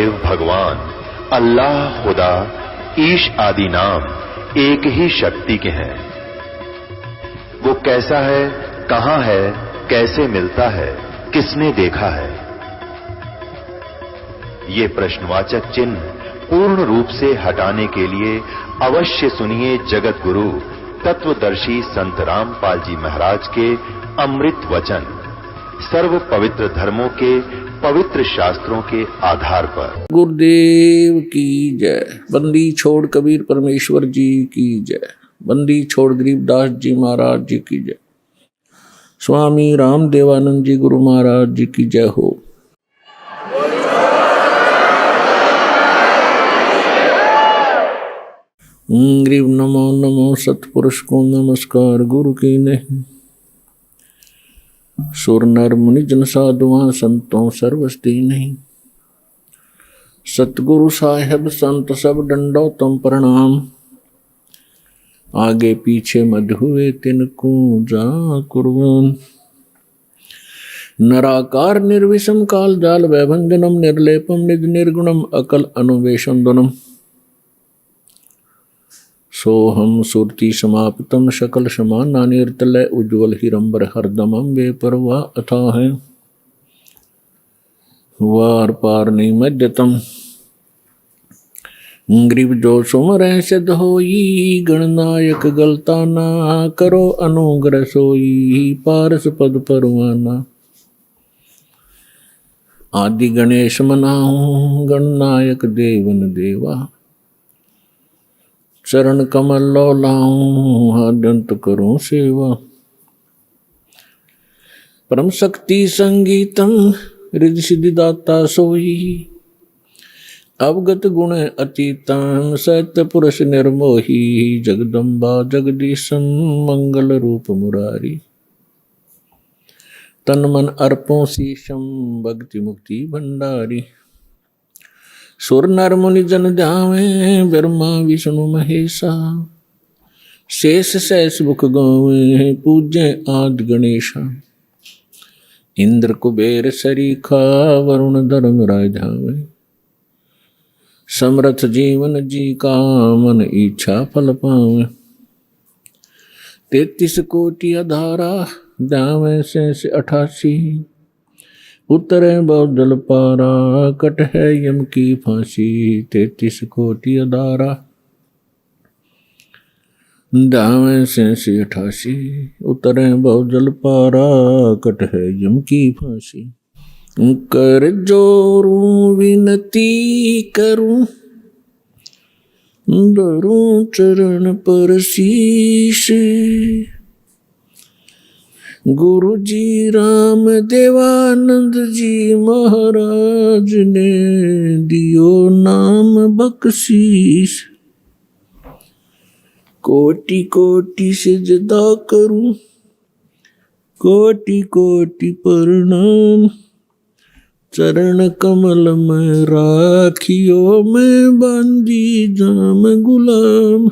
देव भगवान अल्लाह, खुदा, ईश आदि नाम एक ही शक्ति के हैं। वो कैसा है, कहां है, कैसे मिलता है, किसने देखा है? ये प्रश्नवाचक चिन्ह पूर्ण रूप से हटाने के लिए अवश्य सुनिए जगत गुरु तत्वदर्शी संत रामपाल जी महाराज के अमृत वचन, सर्व पवित्र धर्मों के पवित्र शास्त्रों के आधार पर। गुरुदेव की जय। बंदी छोड़ कबीर परमेश्वर जी की जय। बंदी छोड़ गरीबदास जी महाराज जी की जय। स्वामी राम देवानंद जी गुरु महाराज जी की जय हो। गरीब नमो नमो सतपुरुष को नमस्कार गुरु की नहीं। सुर नर मुनि जन साधुआं संतों सर्वस्ती नहीं। सतगुरु साहेब संत सब डंडो तुम प्रणाम। आगे पीछे मध हुए तिनको जा कुर्बान। नराकार निर्विषम काल जाल वैभंजनम निर्लेपम निज निर्गुणम अकल अनुवेशम दुनम। सोहम सुरति समाप्तम शकल समाना निर्तलय उज्ज्वल हिरंबर हरदमम बेपरवाह अथा है वार पार नहीं मध्यतम। ग्रीव जो सुमर सिद्ध होई गणनायक गलता ना करो अनुग्रह सोई पारस पद परवाना। आदि गणेश मनाऊं गणनायक देवन देवा। चरण कमल लो लाऊं आद्यंत करूं सेवा। परम शक्ति संगीतम रिद्धि सिद्धि दाता सोई। अवगत गुण अतीतम सत्य पुरुष निर्मोही। जगदम्बा जगदीशम मंगल रूप मुरारी। तन मन अर्पों शीशम भक्ति मुक्ति भंडारी। सुर नर मुनि जन ध्यावे ब्रह्मा विष्णु महेशा। शेष सहस मुख गावे पूज्य आदि गणेशा। इंद्र कुबेर सरीखा वरुण धर्म राय धावे। समर्थ जीवन जी का मन इच्छा फल पावे। 33 कोटि अधारा दावे से 88। उतरे बहुदल पारा कट है यम की फांसी। 33 कोटि अदारा दावे से 88। उतरे बहुदल पारा कट है यम की फांसी। कर जोरूं विनती करूं धरूं चरण पर शीश। गुरु जी राम देवानंद जी महाराज ने दियो नाम बख्शीश। कोटि कोटि सिजदा करूं कोटि कोटि प्रणाम। चरण कमल में राखियो मैं बांधी जाम गुलाम।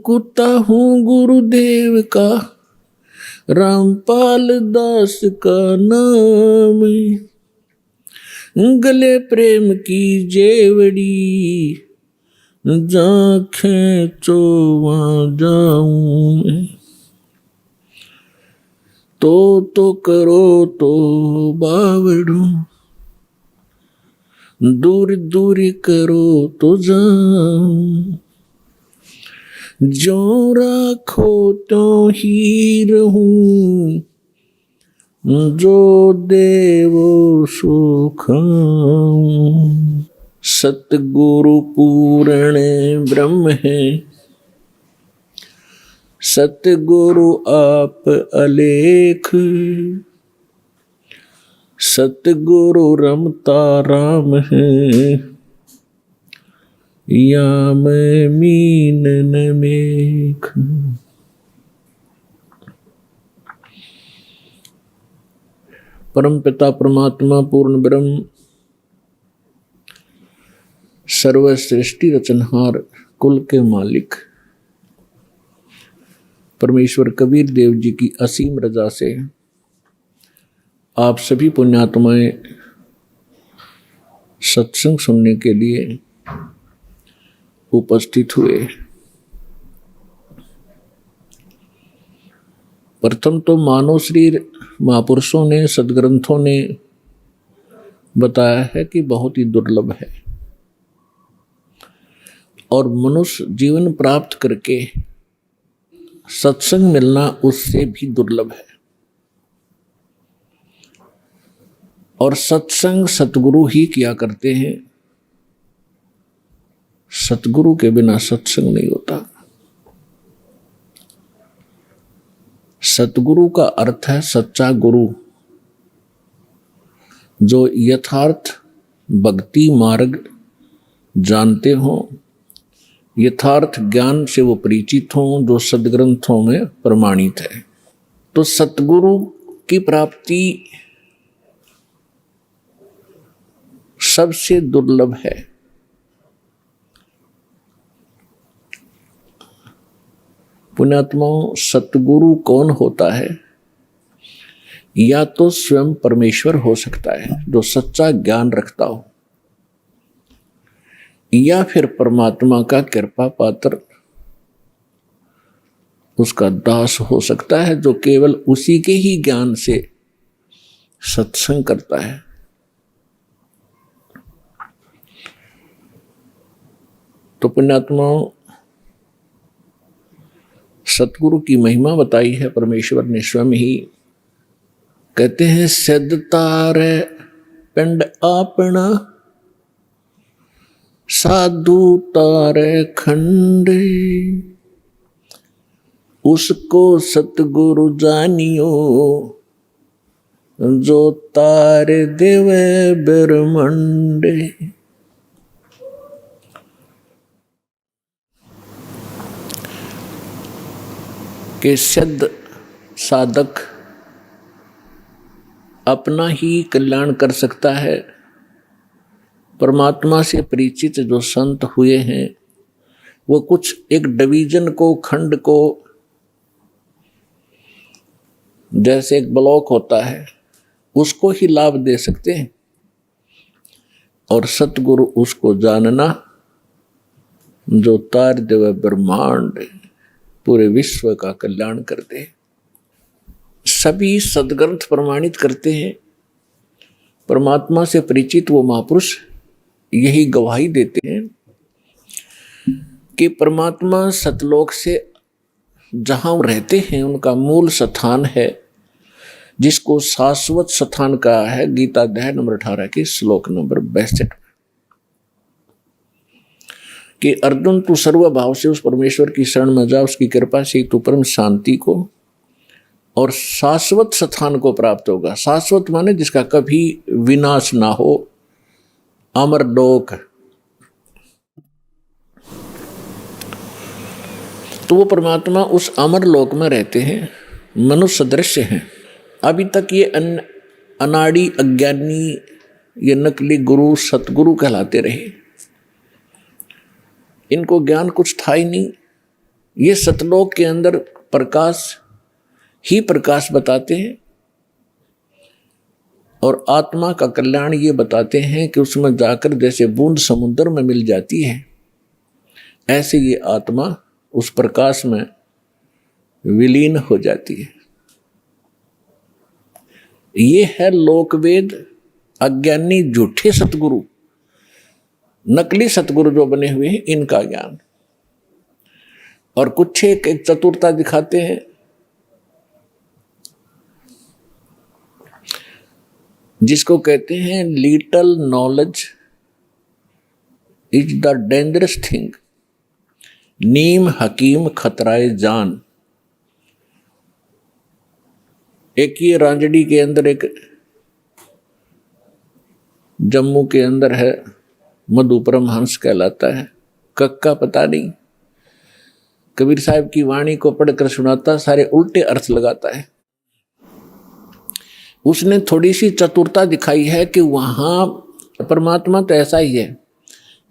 कुत्ता हूँ गुरुदेव का रामपाल दास का नाम। गले प्रेम की जेवड़ी जा खींचो वहाँ जाऊं। तो करो तो बावड़ू दूर दूर करो तो जाऊं। जो राखो तो ही रहूं जो देवो सुख। सतगुरु पूर्ण ब्रह्म है सतगुरु आप अलेख। सतगुरु रमता राम है या मैं मीन न मेख। परम पिता परमात्मा पूर्ण ब्रह्म सर्व सृष्टि रचनहार कुल के मालिक परमेश्वर कबीर देव जी की असीम रजा से आप सभी पुण्यात्माएं सत्संग सुनने के लिए उपस्थित हुए। प्रथम तो मानव शरीर महापुरुषों ने, सदग्रंथों ने बताया है कि बहुत ही दुर्लभ है और मनुष्य जीवन प्राप्त करके सत्संग मिलना उससे भी दुर्लभ है। और सत्संग सतगुरु ही किया करते हैं, सतगुरु के बिना सत्संग नहीं होता। सतगुरु का अर्थ है सच्चा गुरु, जो यथार्थ भक्ति मार्ग जानते हो, यथार्थ ज्ञान से वो परिचित हो, जो सदग्रंथों में प्रमाणित है। तो सतगुरु की प्राप्ति सबसे दुर्लभ है। पुण्यात्माओं, सतगुरु कौन होता है? या तो स्वयं परमेश्वर हो सकता है जो सच्चा ज्ञान रखता हो, या फिर परमात्मा का कृपा पात्र उसका दास हो सकता है जो केवल उसी के ही ज्ञान से सत्संग करता है। तो पुण्यात्माओं, सतगुरु की महिमा बताई है परमेश्वर ने स्वयं ही। कहते हैं सिद्ध तारे पिंड आपना, साधु तारे खंडे, उसको सतगुरु जानियो, जो तारे देवे ब्रह्मंडे। के सिद्ध साधक अपना ही कल्याण कर सकता है। परमात्मा से परिचित जो संत हुए हैं वो कुछ एक डिवीजन को, खंड को, जैसे एक ब्लॉक होता है उसको ही लाभ दे सकते हैं, और सतगुरु उसको जानना जो तार देव ब्रह्मांड, पूरे विश्व का कल्याण करते। सभी सदग्रंथ प्रमाणित करते हैं। परमात्मा से परिचित वो महापुरुष यही गवाही देते हैं कि परमात्मा सतलोक से जहां रहते हैं उनका मूल स्थान है, जिसको शाश्वत स्थान कहा है गीता अध्याय नंबर 18 के श्लोक नंबर 62 कि अर्जुन तू सर्वभाव से उस परमेश्वर की शरण में जा, उसकी कृपा से तू परम शांति को और शाश्वत स्थान को प्राप्त होगा। शाश्वत माने जिसका कभी विनाश ना हो, अमरलोक। तो वो परमात्मा उस अमरलोक में रहते हैं, मनुष्य सदृश्य हैं। अभी तक ये अनाड़ी अज्ञानी, ये नकली गुरु सतगुरु कहलाते रहे। इनको ज्ञान कुछ था ही नहीं। ये सतलोक के अंदर प्रकाश ही प्रकाश बताते हैं और आत्मा का कल्याण ये बताते हैं कि उसमें जाकर जैसे बूंद समुद्र में मिल जाती है, ऐसे ये आत्मा उस प्रकाश में विलीन हो जाती है। ये है लोकवेद। अज्ञानी झूठे सतगुरु, नकली सतगुरु जो बने हुए हैं, इनका ज्ञान। और कुछ एक चतुरता दिखाते हैं। जिसको कहते हैं little knowledge is the dangerous thing, नीम हकीम खतराए जान। एक ये रांजड़ी के अंदर, एक जम्मू के अंदर है, मधु परमहंस कहलाता है। कक्का पता नहीं, कबीर साहब की वाणी को पढ़कर सुनाता, सारे उल्टे अर्थ लगाता है। उसने थोड़ी सी चतुरता दिखाई है कि वहां परमात्मा तो ऐसा ही है,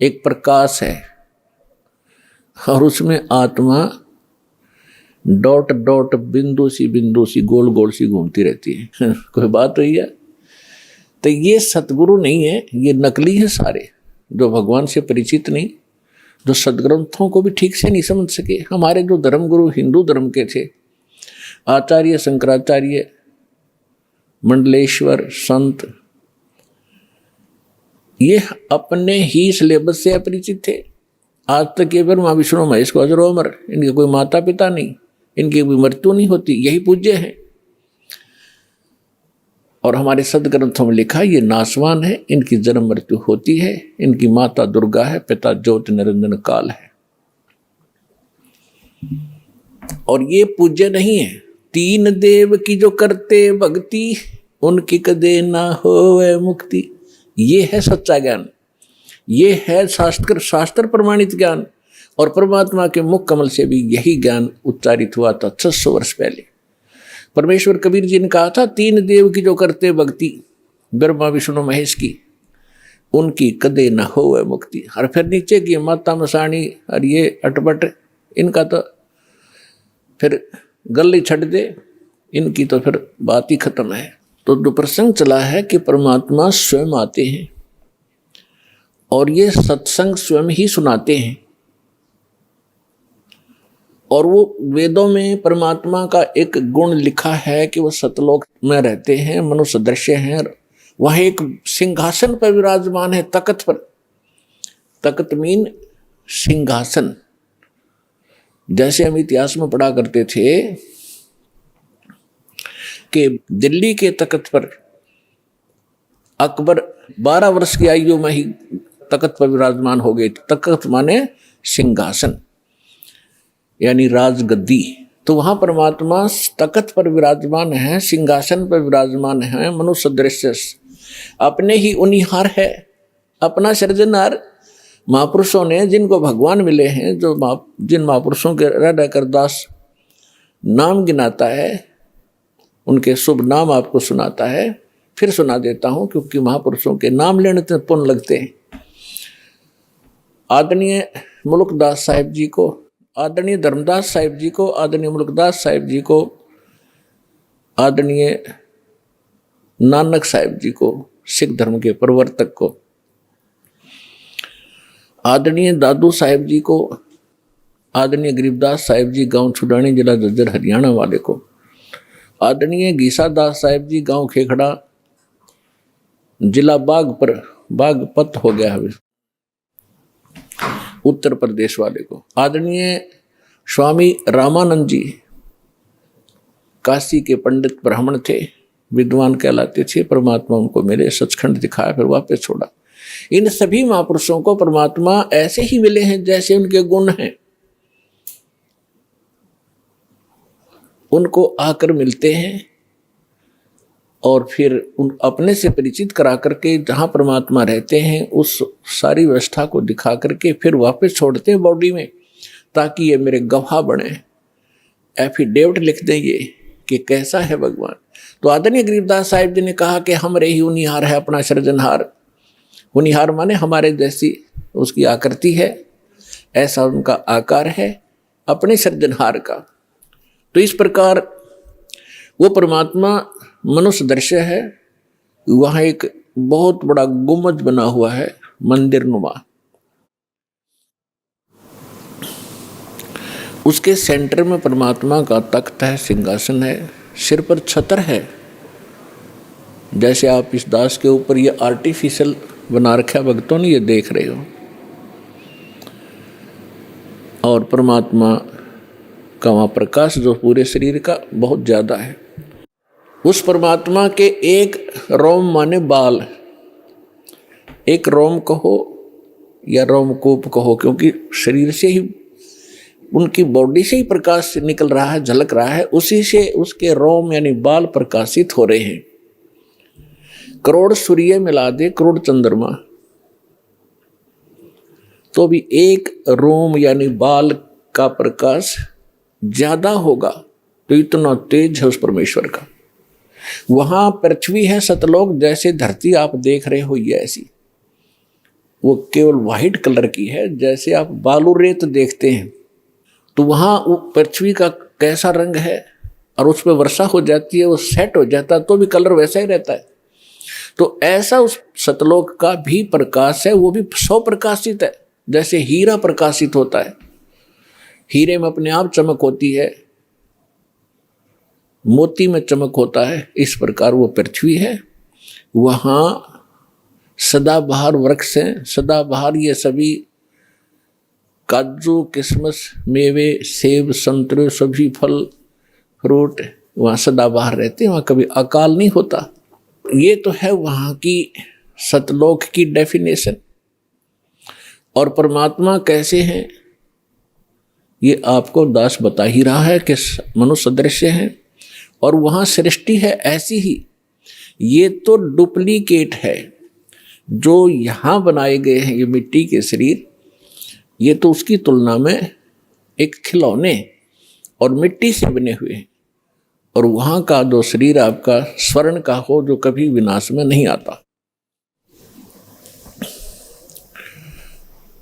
एक प्रकाश है और उसमें आत्मा डॉट डॉट बिंदु सी गोल गोल सी घूमती रहती है। कोई बात हुई है? तो ये सतगुरु नहीं है, ये नकली है सारे, जो भगवान से परिचित नहीं, जो सदग्रंथों को भी ठीक से नहीं समझ सके। हमारे जो धर्मगुरु हिंदू धर्म के थे, आचार्य शंकराचार्य, मंडलेश्वर, संत, ये अपने ही सिलेबस से अपरिचित थे। आज तक ये ब्रह्मा विष्णु महेश को अजर अमर, इनके कोई माता पिता नहीं, इनकी कोई मृत्यु नहीं होती, यही पूज्य है। और हमारे सदग्रंथों में लिखा ये नासवान है, इनकी जन्म मृत्यु होती है, इनकी माता दुर्गा है, पिता ज्योति निरंजन काल है। और ये पूज्य नहीं है। तीन देव की जो करते भक्ति, उनकी कदे ना होवे मुक्ति। ये है सच्चा ज्ञान, ये है शास्त्र प्रमाणित ज्ञान। और परमात्मा के मुख कमल से भी यही ज्ञान उच्चारित हुआ था 600 वर्ष पहले। परमेश्वर कबीर जी ने कहा था, तीन देव की जो करते भक्ति, ब्रह्मा विष्णु महेश की, उनकी कदे न होवे मुक्ति। और फिर नीचे की माता मसाणी और ये अटपट, इनका तो फिर गले छट दे, इनकी तो फिर बात ही खत्म है। तो जो प्रसंग चला है कि परमात्मा स्वयं आते हैं और ये सत्संग स्वयं ही सुनाते हैं। और वो वेदों में परमात्मा का एक गुण लिखा है कि वो सतलोक में रहते हैं, मनुष्य दृश्य हैं, वहाँ एक सिंहासन पर विराजमान है, तकत पर। तकत मीन सिंहासन। जैसे हम इतिहास में पढ़ा करते थे कि दिल्ली के तकत पर अकबर 12 वर्ष की आयु में ही तकत पर विराजमान हो गए। तकत माने सिंहासन यानी राजगद्दी। तो वहां परमात्मा तकत पर विराजमान है, सिंहासन पर विराजमान है, मनुष्य दृश्य अपने ही उनिहार है, अपना सृजनहार। महापुरुषों ने जिनको भगवान मिले हैं, जिन महापुरुषों के हृदय कर दास नाम गिनाता है, उनके शुभ नाम आपको सुनाता है। फिर सुना देता हूं क्योंकि महापुरुषों के नाम लेने से पुण्य लगते हैं। आदरणीय मुल्कदास साहिब जी को, आदरणीय धर्मदास साहिब जी को, आदरणीय मुल्कदास साहिब जी को, आदरणीय नानक साहिब जी को, सिख धर्म के प्रवर्तक को, आदरणीय दादू साहिब जी को, आदरणीय गरीबदास साहिब जी गांव छुडानी जिला झज्जर हरियाणा वाले को, आदरणीय गीसा दास साहिब जी गांव खेखड़ा जिला बागपत हो गया है उत्तर प्रदेश वाले को, आदरणीय स्वामी रामानंद जी काशी के पंडित ब्राह्मण थे, विद्वान कहलाते थे। परमात्मा उनको मिले, सचखंड दिखाया, फिर वापस छोड़ा। इन सभी महापुरुषों को परमात्मा ऐसे ही मिले हैं जैसे उनके गुण हैं, उनको आकर मिलते हैं और फिर उन अपने से परिचित करा करके जहाँ परमात्मा रहते हैं उस सारी व्यवस्था को दिखा करके फिर वापस छोड़ते हैं बॉडी में, ताकि ये मेरे गवाह बने, एफिडेविट लिख दें ये कि कैसा है भगवान। तो आदरणीय गरीबदास साहिब जी ने कहा कि हमरे ही उनिहार है अपना सृजनहार। उनिहार माने हमारे जैसी उसकी आकृति है, ऐसा उनका आकार है अपने सृजनहार का। तो इस प्रकार वो परमात्मा मनुष्य दृश्य है। वहाँ एक बहुत बड़ा गुम्बद बना हुआ है मंदिर नुमा, उसके सेंटर में परमात्मा का तख्त है, सिंहासन है, सिर पर छतर है। जैसे आप इस दास के ऊपर ये आर्टिफिशियल बना रखा है भक्तों ने, ये देख रहे हो। और परमात्मा का वहाँ प्रकाश जो पूरे शरीर का बहुत ज़्यादा है। उस परमात्मा के एक रोम माने बाल, एक रोम कहो या रोमकूप कहो, क्योंकि शरीर से ही उनकी बॉडी से ही प्रकाश निकल रहा है, झलक रहा है, उसी से उसके रोम यानी बाल प्रकाशित हो रहे हैं। करोड़ सूर्य मिला दे, करोड़ चंद्रमा, तो भी एक रोम यानी बाल का प्रकाश ज्यादा होगा। तो इतना तेज है उस परमेश्वर का। वहां पृथ्वी है सतलोक, जैसे धरती आप देख रहे हो ये ऐसी, वो केवल व्हाइट कलर की है, जैसे आप बालू रेत देखते हैं। तो वहां पृथ्वी का कैसा रंग है और उस पर वर्षा हो जाती है, वो सेट हो जाता है तो भी कलर वैसा ही रहता है। तो ऐसा उस सतलोक का भी प्रकाश है, वो भी सौ प्रकाशित है। जैसे हीरा प्रकाशित होता है, हीरे में अपने आप चमक होती है, मोती में चमक होता है, इस प्रकार वो पृथ्वी है। वहाँ सदाबहार वृक्ष हैं, सदाबहार ये सभी काजू किशमिश मेवे सेब संतरे सभी फल फ्रूट वहाँ सदाबहार रहते हैं, वहाँ कभी अकाल नहीं होता। ये तो है वहाँ की सतलोक की डेफिनेशन। और परमात्मा कैसे हैं ये आपको दास बता ही रहा है कि मनुष्य सदृश हैं, और वहाँ सृष्टि है ऐसी ही। ये तो डुप्लीकेट है जो यहाँ बनाए गए हैं, ये मिट्टी के शरीर, ये तो उसकी तुलना में एक खिलौने और मिट्टी से बने हुए हैं। और वहाँ का जो शरीर आपका स्वर्ण का हो जो कभी विनाश में नहीं आता।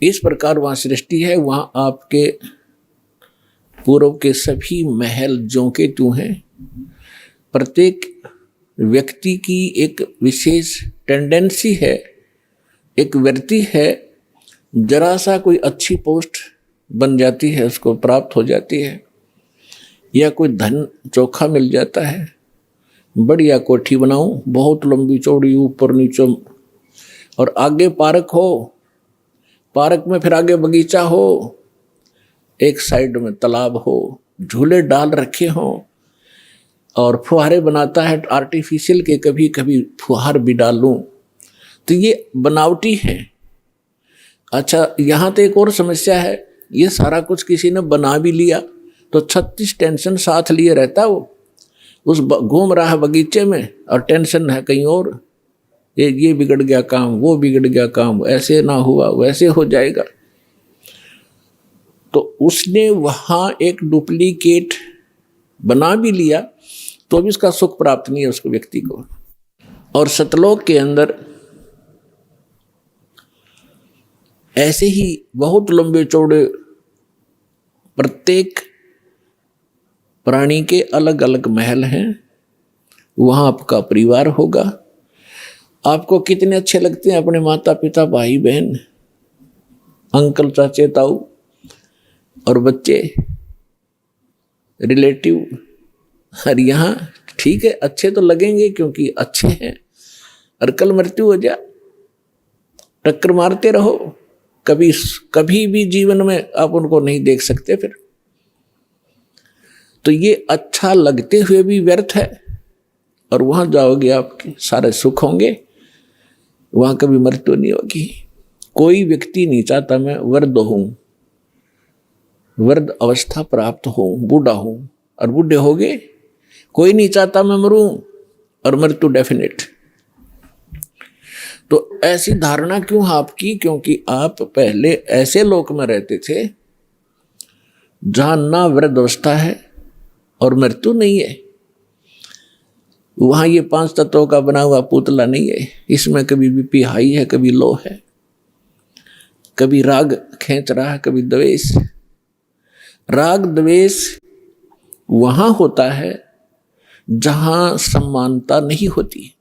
इस प्रकार वहाँ सृष्टि है। वहाँ आपके पूर्व के सभी महल ज्यों के त्यों हैं। प्रत्येक व्यक्ति की एक विशेष टेंडेंसी है, एक वृत्ति है, जरा सा कोई अच्छी पोस्ट बन जाती है, उसको प्राप्त हो जाती है, या कोई धन चोखा मिल जाता है, बढ़िया कोठी बनाऊं, बहुत लंबी चौड़ी ऊपर नीचे, और आगे पार्क हो, पार्क में फिर आगे बगीचा हो, एक साइड में तालाब हो, झूले डाल रखे हों, और फुहारे बनाता है आर्टिफिशियल के, कभी कभी फुहार भी डालूं, तो ये बनावटी है। अच्छा, यहाँ तो एक और समस्या है, ये सारा कुछ किसी ने बना भी लिया तो 36 टेंशन साथ लिए रहता, वो उस घूम रहा है बगीचे में और टेंशन है कहीं और, ये बिगड़ गया काम, वो बिगड़ गया काम, ऐसे ना हुआ वैसे हो जाएगा। तो उसने वहाँ एक डुप्लीकेट बना भी लिया तो भी उसका सुख प्राप्त नहीं है उसको व्यक्ति को। और सतलोक के अंदर ऐसे ही बहुत लंबे चौड़े प्रत्येक प्राणी के अलग अलग महल हैं। वहाँ आपका परिवार होगा। आपको कितने अच्छे लगते हैं अपने माता पिता भाई बहन अंकल चाचे ताऊ और बच्चे रिलेटिव। और यहाँ ठीक है, अच्छे तो लगेंगे क्योंकि अच्छे हैं, और कल मृत्यु हो जा, टक्कर मारते रहो, कभी भी जीवन में आप उनको नहीं देख सकते फिर। तो ये अच्छा लगते हुए भी व्यर्थ है। और वहां जाओगे आपके सारे सुख होंगे, वहां कभी मृत्यु नहीं होगी। कोई व्यक्ति नहीं चाहता मैं वृद्ध हूं, वृद्ध अवस्था प्राप्त हो, बूढ़ा हूं और बूढ़े हो गए। कोई नहीं चाहता मैं मरूं और मृत्यु डेफिनेट। तो ऐसी धारणा क्यों आपकी? क्योंकि आप पहले ऐसे लोक में रहते थे जहां ना वृद्ध अवस्था है और मृत्यु नहीं है। वहां ये 5 तत्वों का बना हुआ पुतला नहीं है। इसमें कभी बीपी हाई है, कभी लो है, कभी राग खींच रहा है, कभी द्वेष। राग द्वेष वहां होता है जहां समानता नहीं होती,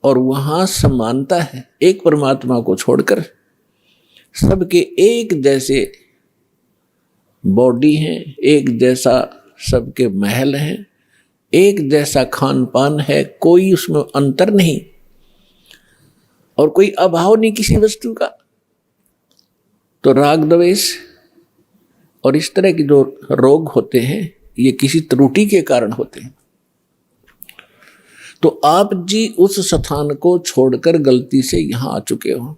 और वहां समानता है। एक परमात्मा को छोड़कर सबके एक जैसे बॉडी हैं, एक जैसा सबके महल हैं, एक जैसा खान पान है, कोई उसमें अंतर नहीं और कोई अभाव नहीं किसी वस्तु का। तो राग द्वेष और इस तरह के जो रोग होते हैं ये किसी त्रुटि के कारण होते हैं। तो आप जी उस स्थान को छोड़कर गलती से यहां आ चुके हो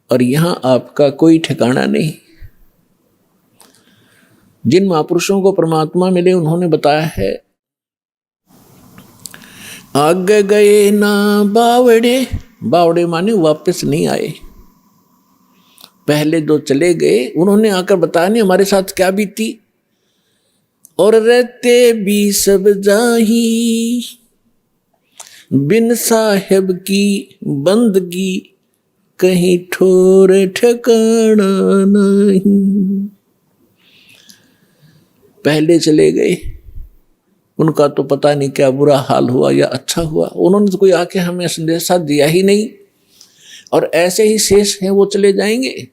और यहां आपका कोई ठिकाना नहीं। जिन महापुरुषों को परमात्मा मिले उन्होंने बताया है, आगे गए ना बावड़े, बावड़े माने वापस नहीं आए। पहले जो चले गए उन्होंने आकर बताया नहीं हमारे साथ क्या बीती, और रहते भी सब जाही, बिन साहेब की बंदगी कहीं ठोर ठिकाना नहीं। पहले चले गए, उनका तो पता नहीं क्या बुरा हाल हुआ या अच्छा हुआ, उन्होंने तो कोई आके हमें संदेशा दिया ही नहीं, और ऐसे ही शेष हैं वो चले जाएंगे।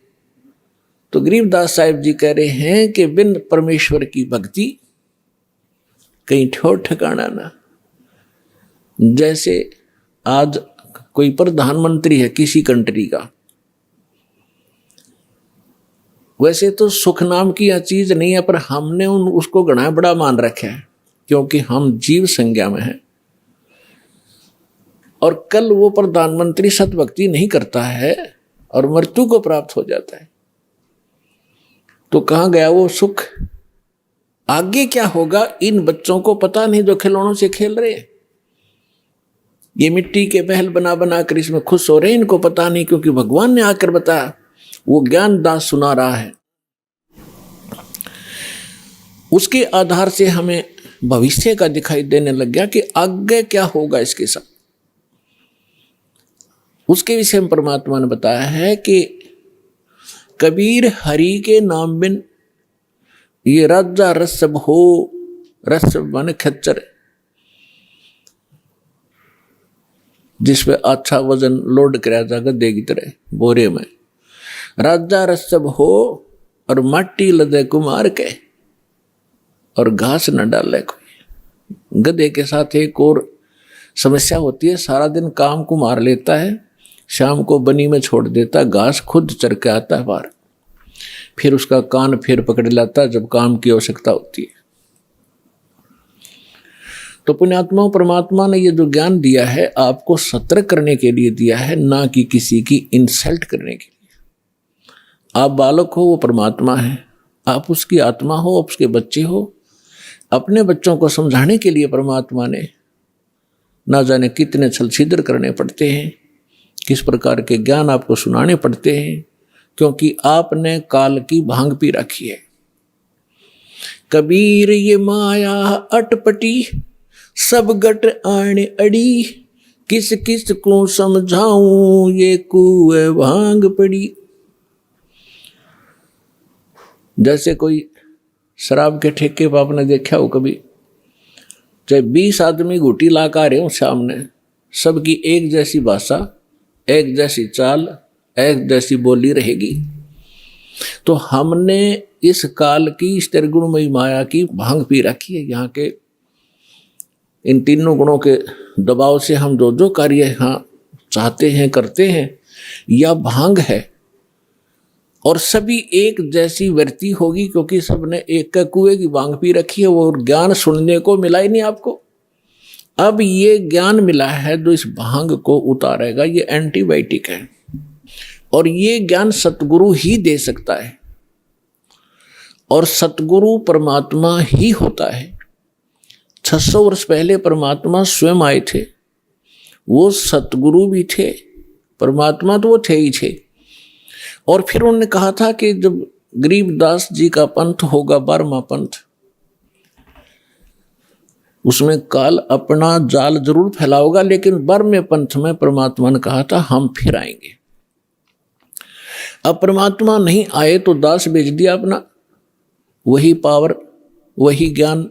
तो गरीबदास साहिब जी कह रहे हैं कि बिन परमेश्वर की भक्ति कहीं ठोर ठिकाना ना। जैसे आज कोई प्रधानमंत्री है किसी कंट्री का, वैसे तो सुख नाम की यह चीज नहीं है, पर हमने उसको घना बड़ा मान रखा है क्योंकि हम जीव संज्ञा में हैं। और कल वो प्रधानमंत्री सतभक्ति नहीं करता है और मृत्यु को प्राप्त हो जाता है, तो कहाँ गया वो सुख? आगे क्या होगा इन बच्चों को पता नहीं जो खिलौनों से खेल रहे हैं। ये मिट्टी के महल बना बना कर इसमें खुश हो रहे हैं, इनको पता नहीं, क्योंकि भगवान ने आकर बताया, वो ज्ञान दास सुना रहा है। उसके आधार से हमें भविष्य का दिखाई देने लग गया कि आगे क्या होगा इसके साथ। उसके विषय में परमात्मा ने बताया है कि कबीर हरि के नाम बिन ये राजा रसब हो, रसब माने खच्चर, जिसपे अच्छा वजन लोड कराया जाएगा देगी तरह बोरे में, राजा रसब हो और माटी लदे कुमार के और घास न डाले कोई। गधे के साथ एक और समस्या होती है, सारा दिन काम को मार लेता है, शाम को बनी में छोड़ देता, घास खुद चर के आता है बाहर, फिर उसका कान फिर पकड़ लाता जब काम की आवश्यकता होती है। तो पुण्यात्मा परमात्मा ने ये जो ज्ञान दिया है आपको सतर्क करने के लिए दिया है, ना कि किसी की इंसल्ट करने के लिए। आप बालक हो, वो परमात्मा है, आप उसकी आत्मा हो, आप उसके बच्चे हो। अपने बच्चों को समझाने के लिए परमात्मा ने ना जाने कितने छल छिद्र करने पड़ते हैं, किस प्रकार के ज्ञान आपको सुनाने पड़ते हैं, क्योंकि आपने काल की भांग पी रखी है। कबीर ये माया अटपटी सब गट आने अड़ी, किस किस को समझाऊं ये कुएं भांग पड़ी। जैसे कोई शराब के ठेके पर आपने देखा हो कभी, चाहे 20 आदमी घुटी ला कर आ रहे हो सामने, सबकी एक जैसी भाषा, एक जैसी चाल, एक जैसी बोली रहेगी। तो हमने इस काल की इस त्रिगुणमयी माया की भांग पी रखी है। यहाँ के इन तीनों गुणों के दबाव से हम जो जो कार्य यहाँ चाहते हैं करते हैं, यह भांग है। और सभी एक जैसी वृत्ति होगी, क्योंकि सबने एक का कुएं की भांग पी रखी है। वो ज्ञान सुनने को मिला ही नहीं आपको, अब ये ज्ञान मिला है जो इस भांग को उतारेगा। ये एंटीबायोटिक है और ये ज्ञान सतगुरु ही दे सकता है, और सतगुरु परमात्मा ही होता है। 600 वर्ष पहले परमात्मा स्वयं आए थे, वो सतगुरु भी थे, परमात्मा तो वो थे ही थे। और फिर उन्होंने कहा था कि जब गरीबदास जी का पंथ होगा 12वां पंथ, उसमें काल अपना जाल जरूर फैलाओगा, लेकिन 12वें पंथ में परमात्मा ने कहा था हम फिर आएंगे। अब परमात्मा नहीं आए तो दास बेच दिया अपना, वही पावर वही ज्ञान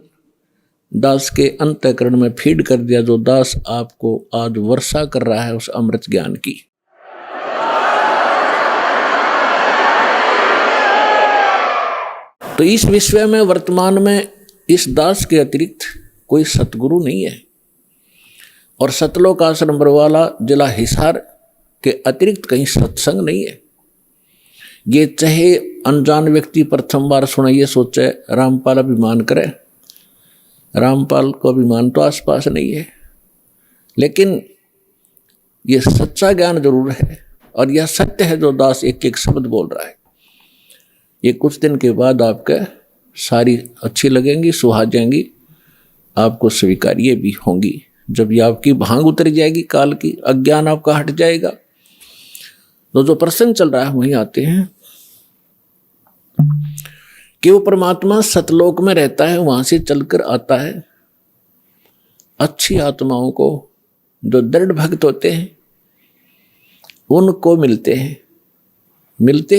दास के अंतःकरण में फीड कर दिया, जो दास आपको आज वर्षा कर रहा है उस अमृत ज्ञान की। तो इस विश्व में वर्तमान में इस दास के अतिरिक्त कोई सतगुरु नहीं है, और सतलोक आश्रम बरवाला जिला हिसार के अतिरिक्त कहीं सत्संग नहीं है। ये चाहे अनजान व्यक्ति प्रथम बार सुनाइए सोचे रामपाल अभिमान करे, रामपाल को अभिमान तो आसपास नहीं है, लेकिन ये सच्चा ज्ञान जरूर है, और यह सत्य है जो दास एक एक शब्द बोल रहा है। ये कुछ दिन के बाद आपके सारी अच्छी लगेंगी, सुहा जाएंगी, आपको स्वीकार्य भी होंगी। जब ये आपकी भांग उतर जाएगी काल की, अज्ञान आपका हट जाएगा, तो जो प्रश्न चल रहा है वहीं आते हैं कि वो परमात्मा सतलोक में रहता है, वहां से चलकर आता है अच्छी आत्माओं को, जो दृढ़ भक्त होते हैं उनको मिलते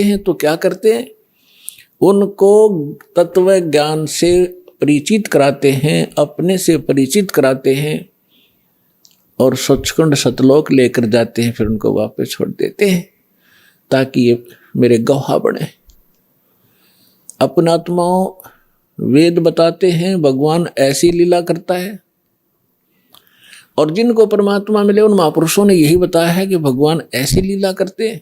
हैं तो क्या करते हैं, उनको तत्व ज्ञान से परिचित कराते हैं, अपने से परिचित कराते हैं और सचखंड सतलोक लेकर जाते हैं, फिर उनको वापस छोड़ देते हैं ताकि ये मेरे गवाह बने। अपना आत्माओं वेद बताते हैं भगवान ऐसी लीला करता है, और जिनको परमात्मा मिले उन महापुरुषों ने यही बताया है कि भगवान ऐसी लीला करते हैं।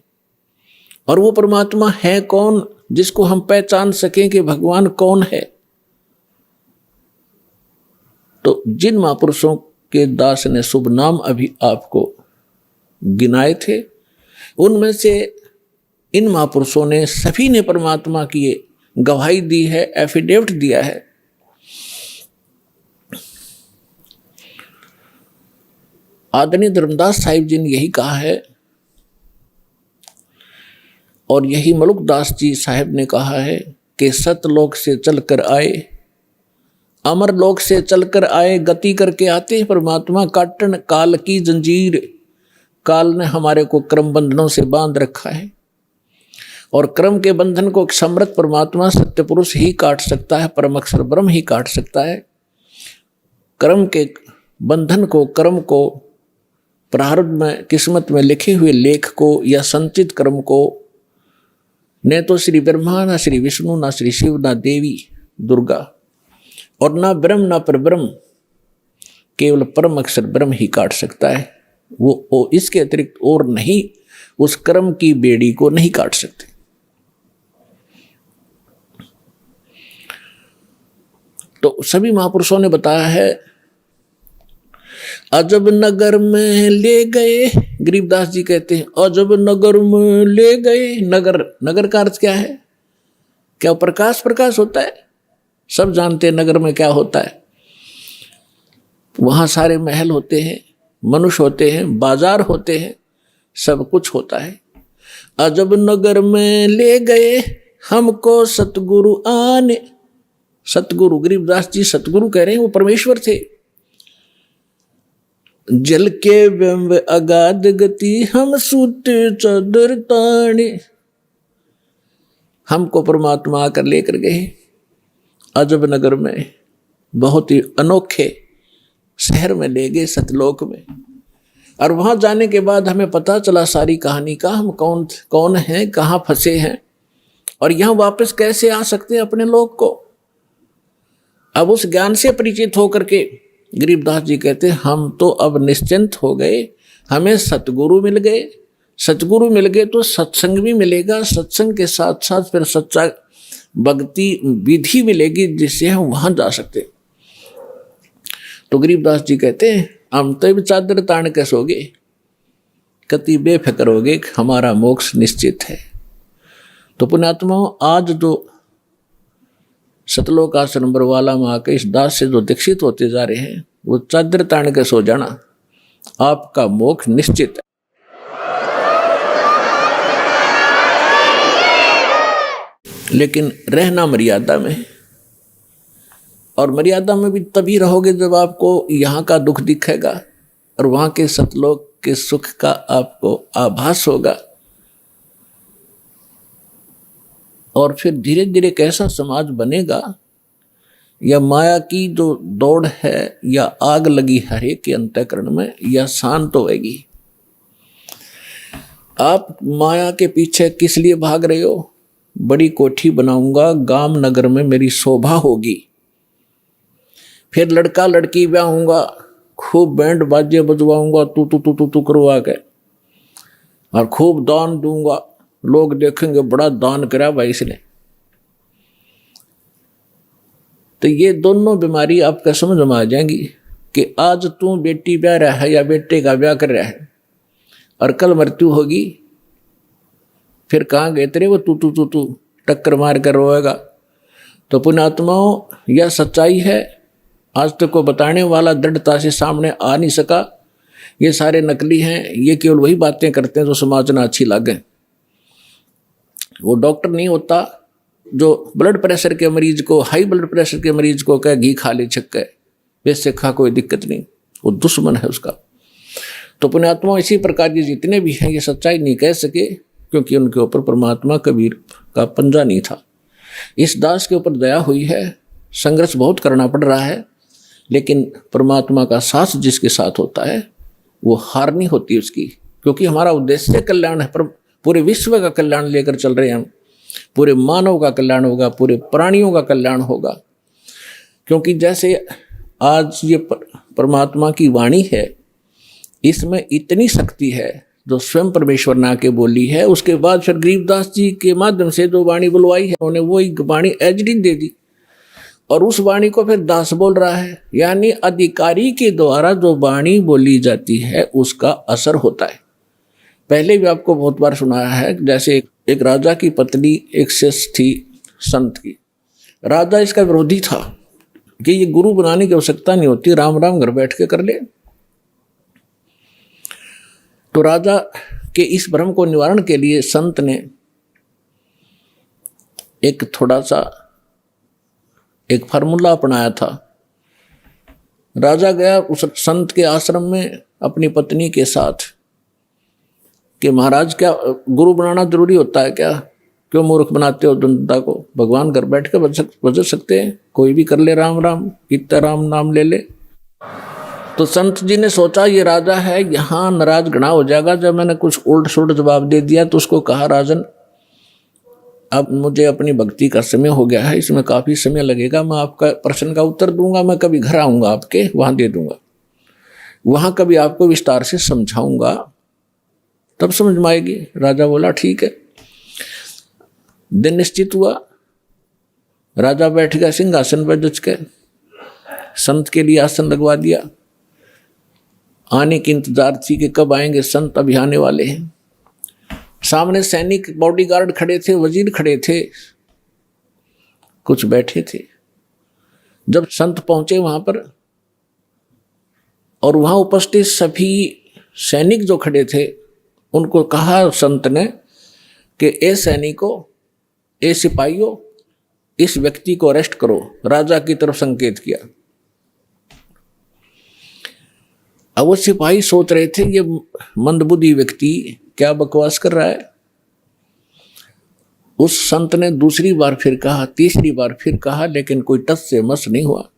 और वो परमात्मा है कौन जिसको हम पहचान सकें कि भगवान कौन है? तो जिन महापुरुषों के दास ने शुभ नाम अभी आपको गिनाए थे, उनमें से इन महापुरुषों ने सभी ने परमात्मा की गवाही दी है, एफिडेविट दिया है। आदरणीय धर्मदास साहिब जी ने यही कहा है, और यही मलुकदास जी साहिब ने कहा है कि सतलोक से चलकर आए, अमर लोक से चलकर आए, गति करके आते हैं परमात्मा। काटन काल की जंजीर, काल ने हमारे को क्रम बंधनों से बांध रखा है, और क्रम के बंधन को समर्थ परमात्मा सत्य पुरुष ही काट सकता है, परम अक्षर ब्रह्म ही काट सकता है। क्रम के बंधन को, कर्म को, प्रारब्ध में किस्मत में लिखे हुए लेख को या संचित कर्म को न तो श्री ब्रह्मा, ना श्री विष्णु, ना श्री शिव, ना देवी दुर्गा, और ना ब्रह्म ना परब्रह्म, केवल परम अक्षर ब्रह्म ही काट सकता है। वो इसके अतिरिक्त और नहीं उस कर्म की बेड़ी को नहीं काट सकते। तो सभी महापुरुषों ने बताया है। अजब नगर में ले गए, गरीबदास जी कहते हैं अजब नगर में ले गए। नगर, नगर का अर्थ क्या है? क्या प्रकाश प्रकाश होता है? सब जानते हैं नगर में क्या होता है। वहां सारे महल होते हैं, मनुष्य होते हैं, बाजार होते हैं, सब कुछ होता है। अजब नगर में ले गए हमको सतगुरु आने। सतगुरु, गरीबदास जी सतगुरु कह रहे हैं, वो परमेश्वर थे। जल के बिंब अगाध गति हम सूते चादर ताने। हमको परमात्मा आकर लेकर गए अजब नगर में, बहुत ही अनोखे शहर में ले गए, सतलोक में। और वहां जाने के बाद हमें पता चला सारी कहानी का, हम कौन हैं, कहाँ फंसे हैं, और यहां वापस कैसे आ सकते हैं अपने लोक को। अब उस ज्ञान से परिचित होकर के गरीबदास जी कहते हैं हम तो अब निश्चिंत हो गए, हमें सतगुरु मिल गए। सतगुरु मिल गए तो सत्संग भी मिलेगा, सत्संग के साथ साथ फिर सच्चा भक्ति विधि मिलेगी जिससे हम वहां जा सकते। तो गरीबदास जी कहते हैं हम तो भी चादर तान के सोगे, कति बेफिक्र हो गए, हमारा मोक्ष निश्चित है। तो पुण्यात्माओं, आज जो सतलोक आश्रम बरवाला में आकर इस दास से जो दीक्षित होते जा रहे हैं, वो चादर तान के सो जाना, आपका मोक्ष निश्चित है। लेकिन रहना मर्यादा में, और मर्यादा में भी तभी रहोगे जब आपको यहाँ का दुख दिखेगा और वहाँ के सतलोक के सुख का आपको आभास होगा। और फिर धीरे धीरे कैसा समाज बनेगा, या माया की जो दौड़ है, या आग लगी हर एक के अंतःकरण में, या शांत होएगी। आप माया के पीछे किस लिए भाग रहे हो? बड़ी कोठी बनाऊंगा, गांव नगर में मेरी शोभा होगी, फिर लड़का लड़की ब्याहूंगा, खूब बैंड बाजे बजवाऊंगा, तू तू तू तू तू करवा के, और खूब दान दूंगा, लोग देखेंगे बड़ा दान करा भाई इसने। तो ये दोनों बीमारी आपका समझ में आ जाएंगी कि आज तू बेटी ब्याह रहा है या बेटे का ब्याह कर रहा है, और कल मृत्यु होगी, फिर कहाँ गए तेरे वो तू तू तू तू टक्कर मार कर रोएगा। तो पुण्यात्माओं, यह सच्चाई है। आज तक को बताने वाला दृढ़ता से सामने आ नहीं सका। ये सारे नकली हैं, ये केवल वही बातें करते हैं जो समाज में अच्छी लगे। वो डॉक्टर नहीं होता जो ब्लड प्रेशर के मरीज को, हाई ब्लड प्रेशर के मरीज को कहे घी खा ले छक्के, वैसे खा कोई दिक्कत नहीं, वो दुश्मन है उसका। तो पुण्यात्मा इसी प्रकार के जितने भी हैं ये सच्चाई नहीं कह सके, क्योंकि उनके ऊपर परमात्मा कबीर का पंजा नहीं था। इस दास के ऊपर दया हुई है, संघर्ष बहुत करना पड़ रहा है, लेकिन परमात्मा का साथ जिसके साथ होता है वो हार नहीं होती उसकी, क्योंकि हमारा उद्देश्य कल्याण है। पर पूरे विश्व का कल्याण लेकर चल रहे हैं हम, पूरे मानव का कल्याण होगा, पूरे प्राणियों का कल्याण होगा। क्योंकि जैसे आज ये परमात्मा की वाणी है, इसमें इतनी शक्ति है जो स्वयं परमेश्वर ने आके बोली है। उसके बाद फिर गरीबदास जी के माध्यम से जो वाणी बुलवाई है, उन्होंने वही वाणी एजडी दे दी, और उस वाणी को फिर दास बोल रहा है। यानी अधिकारी के द्वारा जो वाणी बोली जाती है उसका असर होता है। पहले भी आपको बहुत बार सुनाया है, जैसे एक राजा की पत्नी एक शिष्य थी संत की। राजा इसका विरोधी था कि ये गुरु बनाने की आवश्यकता नहीं होती, राम राम घर बैठ के कर ले। तो राजा के इस भ्रम को निवारण के लिए संत ने एक थोड़ा सा एक फार्मूला अपनाया था। राजा गया उस संत के आश्रम में अपनी पत्नी के साथ कि महाराज क्या गुरु बनाना जरूरी होता है क्या? क्यों मूर्ख बनाते हो जनता को? भगवान घर बैठ के बज सकते हैं, कोई भी कर ले राम राम, कितना राम नाम ले ले। तो संत जी ने सोचा ये राजा है, यहाँ नाराज घना हो जाएगा। जब मैंने कुछ उल्ट सुल्ट जवाब दे दिया तो उसको कहा, राजन अब मुझे अपनी भक्ति का समय हो गया है, इसमें काफ़ी समय लगेगा, मैं आपका प्रश्न का उत्तर दूंगा, मैं कभी घर आऊँगा आपके वहाँ दे दूंगा, वहाँ कभी आपको विस्तार से समझाऊंगा, तब समझ में आएगी। राजा बोला ठीक है। दिन निश्चित हुआ, राजा बैठ गया सिंहासन पर जच के, संत के लिए आसन लगवा दिया। आने की इंतजार थी कि कब आएंगे संत, अभी आने वाले हैं। सामने सैनिक बॉडीगार्ड खड़े थे, वजीर खड़े थे, कुछ बैठे थे। जब संत पहुंचे वहां पर और वहां उपस्थित सभी सैनिक जो खड़े थे उनको कहा संत ने कि ए सैनिकों, ए सिपाहियों, इस व्यक्ति को अरेस्ट करो। राजा की तरफ संकेत किया। अब वो सिपाही सोच रहे थे ये मंदबुद्धि व्यक्ति क्या बकवास कर रहा है। उस संत ने दूसरी बार फिर कहा, तीसरी बार फिर कहा, लेकिन कोई टस से मस नहीं हुआ।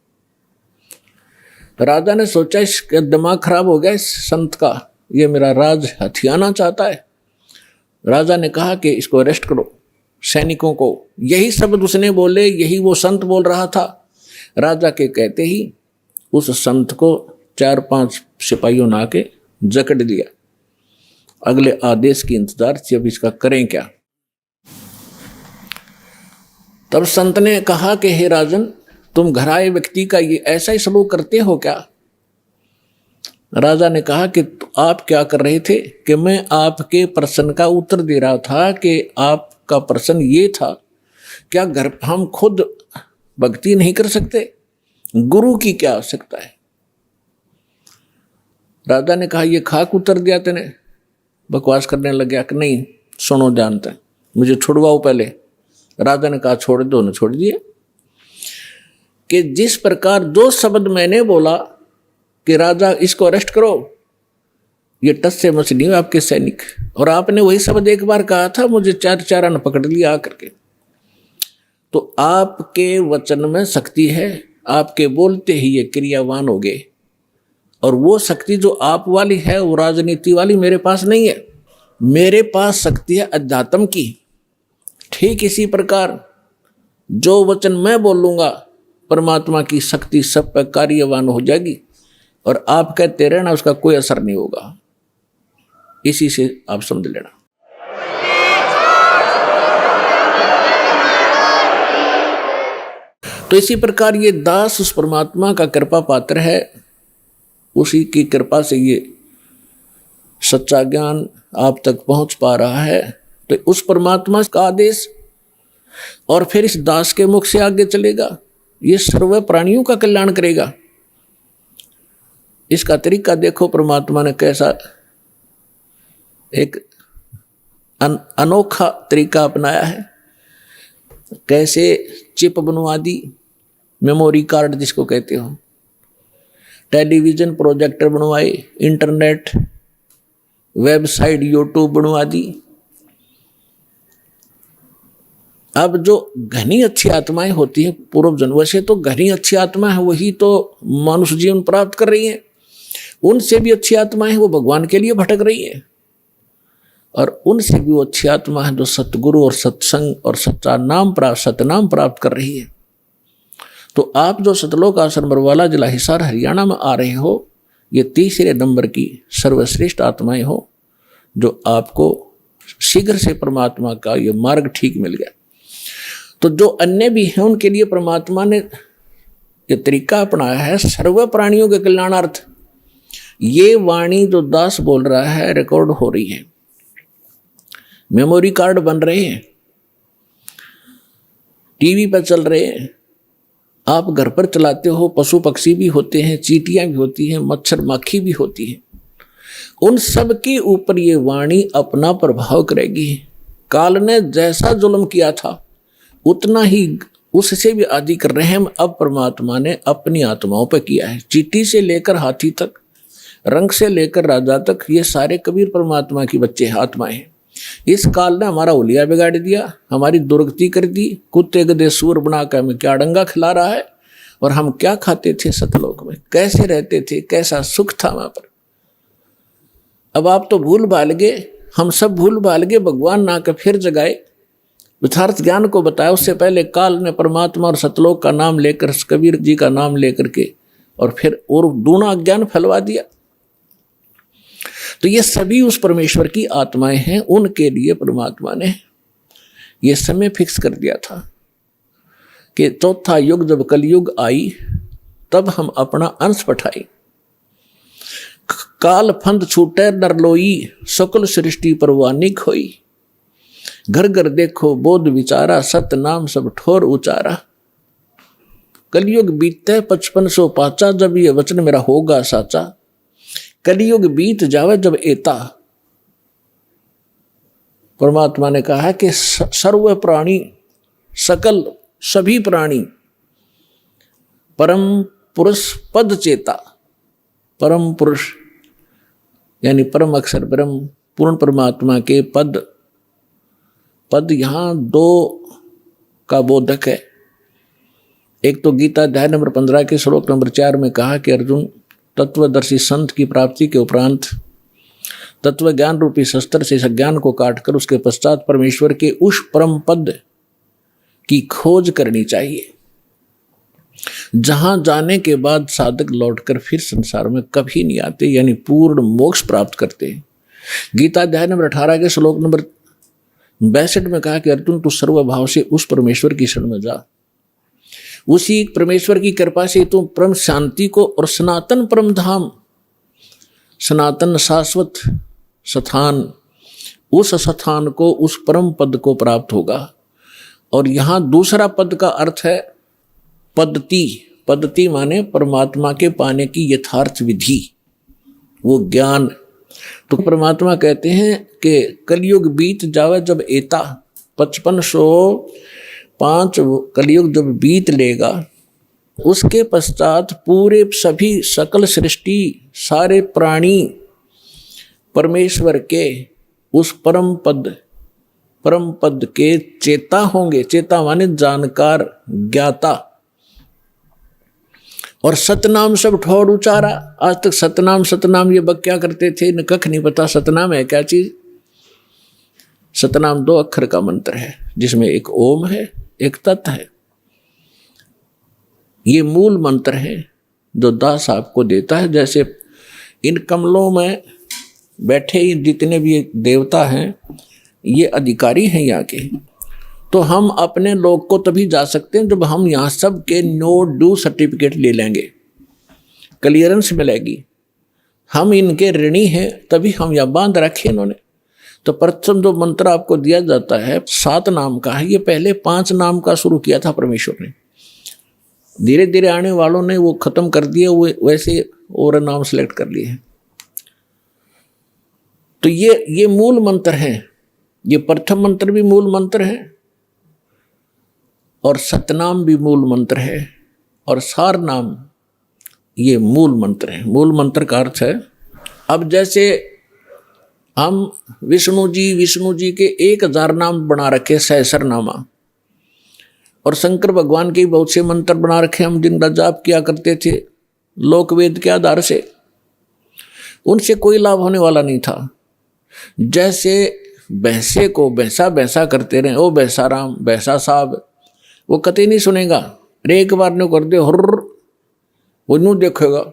राजा ने सोचा इसका दिमाग खराब हो गया इस संत का, ये मेरा राज हथियाना चाहता है। राजा ने कहा कि इसको अरेस्ट करो, सैनिकों को। यही शब्द उसने बोले, यही वो संत बोल रहा था। राजा के कहते ही उस संत को 4-5 सिपाहियों ने आके जकड़ दिया। अगले आदेश की इंतजार थी, अब इसका करें क्या। तब संत ने कहा कि हे राजन, तुम घर आए व्यक्ति का ये ऐसा ही सलूक करते हो क्या? राजा ने कहा कि आप क्या कर रहे थे? कि मैं आपके प्रश्न का उत्तर दे रहा था कि आपका प्रश्न ये था, क्या घर हम खुद भक्ति नहीं कर सकते? गुरु की क्या आवश्यकता है? राजा ने कहा ये खाक उत्तर दिया तेने। बकवास करने लग गया कि नहीं सुनो जानते, मुझे छुड़वाओ पहले। राजा ने कहा छोड़ दो, ने छोड़ दिए। कि जिस प्रकार जो शब्द मैंने बोला कि राजा इसको अरेस्ट करो, ये टस से मस नहीं हुआ आपके सैनिक। और आपने वही शब्द एक बार कहा था, मुझे 4 ने पकड़ लिया आकर के। तो आपके वचन में शक्ति है, आपके बोलते ही ये क्रियावान हो गए। और वो शक्ति जो आप वाली है वो राजनीति वाली मेरे पास नहीं है। मेरे पास शक्ति है अध्यात्म की। ठीक इसी प्रकार जो वचन मैं बोलूँगा परमात्मा की शक्ति सब पर कार्यवान हो जाएगी, और आप कहते रहना उसका कोई असर नहीं होगा। इसी से आप समझ लेना। तो इसी प्रकार ये दास उस परमात्मा का कृपा पात्र है, उसी की कृपा से ये सच्चा ज्ञान आप तक पहुंच पा रहा है। तो उस परमात्मा का आदेश और फिर इस दास के मुख से आगे चलेगा, ये सर्व प्राणियों का कल्याण करेगा। इसका तरीका देखो, परमात्मा ने कैसा एक अनोखा तरीका अपनाया है। कैसे चिप बनवा दी, मेमोरी कार्ड जिसको कहते हो, टेलीविजन प्रोजेक्टर बनवाए, इंटरनेट वेबसाइट यूट्यूब बनवा दी। अब जो घनी अच्छी आत्माएं होती हैं पूर्व जन्म से, तो घनी अच्छी आत्मा है वही तो मनुष्य जीवन प्राप्त कर रही हैं। उनसे भी अच्छी आत्माएं वो भगवान के लिए भटक रही हैं, और उनसे भी वो अच्छी आत्मा है जो सतगुरु और सत्संग और सतनाम प्राप्त कर रही है। तो आप जो सतलोक आश्रम बरवाला जिला हिसार हरियाणा में आ रहे हो, ये तीसरे नंबर की सर्वश्रेष्ठ आत्माएं हो, जो आपको शीघ्र से परमात्मा का ये मार्ग ठीक मिल गया। तो जो अन्य भी हैं उनके लिए परमात्मा ने ये तरीका अपनाया है सर्व प्राणियों के कल्याणार्थ। ये वाणी जो दास बोल रहा है रिकॉर्ड हो रही है, मेमोरी कार्ड बन रहे हैं, टीवी पर चल रहे हैं, आप घर पर चलाते हो, पशु पक्षी भी होते हैं, चींटियां भी होती हैं, मच्छर माखी भी होती है, उन सब के ऊपर ये वाणी अपना प्रभाव करेगी। काल ने जैसा जुल्म किया था उतना ही उससे भी अधिक रहम अब परमात्मा ने अपनी आत्माओं पर किया है। चींटी से लेकर हाथी तक, रंग से लेकर राजा तक, ये सारे कबीर परमात्मा की बच्चे आत्माएं हैं। इस काल ने हमारा उलिया बिगाड़ दिया, हमारी दुर्गति कर दी, कुत्ते गधे सूर बनाकर हमें क्या डंगा खिला रहा है, और हम क्या खाते थे सतलोक में, कैसे रहते थे, कैसा सुख था वहां पर। अब आप तो भूल भाल गए, हम सब भूल भाल गए, भगवान ना के फिर जगाए, यथार्थ ज्ञान को बताया। उससे पहले काल ने परमात्मा और सतलोक का नाम लेकर, कबीर जी का नाम लेकर के, और फिर और दूना ज्ञान फैलवा दिया। तो ये सभी उस परमेश्वर की आत्माएं हैं, उनके लिए परमात्मा ने ये समय फिक्स कर दिया था कि चौथा युग जब कलयुग आई तब हम अपना अंश पठाई। काल फंद छूटे नरलोई, सकल सृष्टि परवानी खोई। घर घर देखो बोध विचारा, सत नाम सब ठोर उचारा। कलयुग बीते 5500 पाचा, जब ये वचन मेरा होगा साचा। कलयुग बीत जावे जब एता। परमात्मा ने कहा है कि सर्व प्राणी, सकल सभी प्राणी परम पुरुष पद चेता। परम पुरुष यानी परम अक्षर ब्रह्म पूर्ण परमात्मा के पद यहां दो का बोधक है। एक तो गीता अध्याय नंबर 15 के श्लोक नंबर 4 में कहा कि अर्जुन, तत्वदर्शी संत की प्राप्ति के उपरांत तत्व ज्ञान रूपी शस्त्र से ज्ञान को काटकर उसके पश्चात परमेश्वर के उस परम पद की खोज करनी चाहिए, जहां जाने के बाद साधक लौटकर फिर संसार में कभी नहीं आते, यानी पूर्ण मोक्ष प्राप्त करते हैं। गीता अध्याय नंबर 18 के श्लोक नंबर 62 में कहा कि अर्जुन, तू सर्वभाव से उस परमेश्वर की शरण में जा। उसी परमेश्वर की कृपा से तुम परम शांति को और सनातन परम धाम, सनातन शाश्वत स्थान, उस स्थान को, उस परम पद को प्राप्त होगा। और यहां दूसरा पद का अर्थ है पद्धति। पद्धति माने परमात्मा के पाने की यथार्थ विधि, वो ज्ञान। तो परमात्मा कहते हैं कि कलयुग बीत जावे जब एता, 5505 कलयुग जब बीत लेगा, उसके पश्चात पूरे सभी सकल सृष्टि सारे प्राणी परमेश्वर के उस परम पद के चेता होंगे। चेता माने जानकार, ज्ञाता। और सतनाम सब ठोर उचारा। आज तक सतनाम ये बक क्या करते थे, न कख नहीं पता सतनाम है क्या चीज। सतनाम 2 अक्षर का मंत्र है, जिसमें एक ओम है, एक तत् है। ये मूल मंत्र है जो दास आपको देता है। जैसे इन कमलों में बैठे जितने भी देवता हैं, ये अधिकारी हैं यहाँ के। तो हम अपने लोग को तभी जा सकते हैं जब हम यहाँ सब के नो ड्यू सर्टिफिकेट ले लेंगे, क्लियरेंस मिलेगी। हम इनके ऋणी हैं, तभी हम यहाँ बांध रखे इन्होंने। तो प्रथम जो मंत्र आपको दिया जाता है 7 नाम का है, ये पहले 5 नाम का शुरू किया था परमेश्वर ने। धीरे धीरे आने वालों ने वो खत्म कर दिया, वो वैसे और नाम सेलेक्ट कर लिए हैं। तो ये मूल मंत्र हैं। ये प्रथम मंत्र भी मूल मंत्र है, और सतनाम भी मूल मंत्र है, और सार नाम ये मूल मंत्र है। मूल मंत्र का अर्थ है, अब जैसे हम विष्णु जी के 1000 नाम बना रखे, सहस्रनामा, और शंकर भगवान के बहुत से मंत्र बना रखे हम, जिनका जाप किया करते थे लोकवेद के आधार से, उनसे कोई लाभ होने वाला नहीं था। जैसे भैंसे को भैंसा भैंसा करते रहे, ओ भैंसा राम भैंसा साहब, वो कतई नहीं सुनेगा। एक बार ने कर दे हुर्र, वो यूँ देखेगा।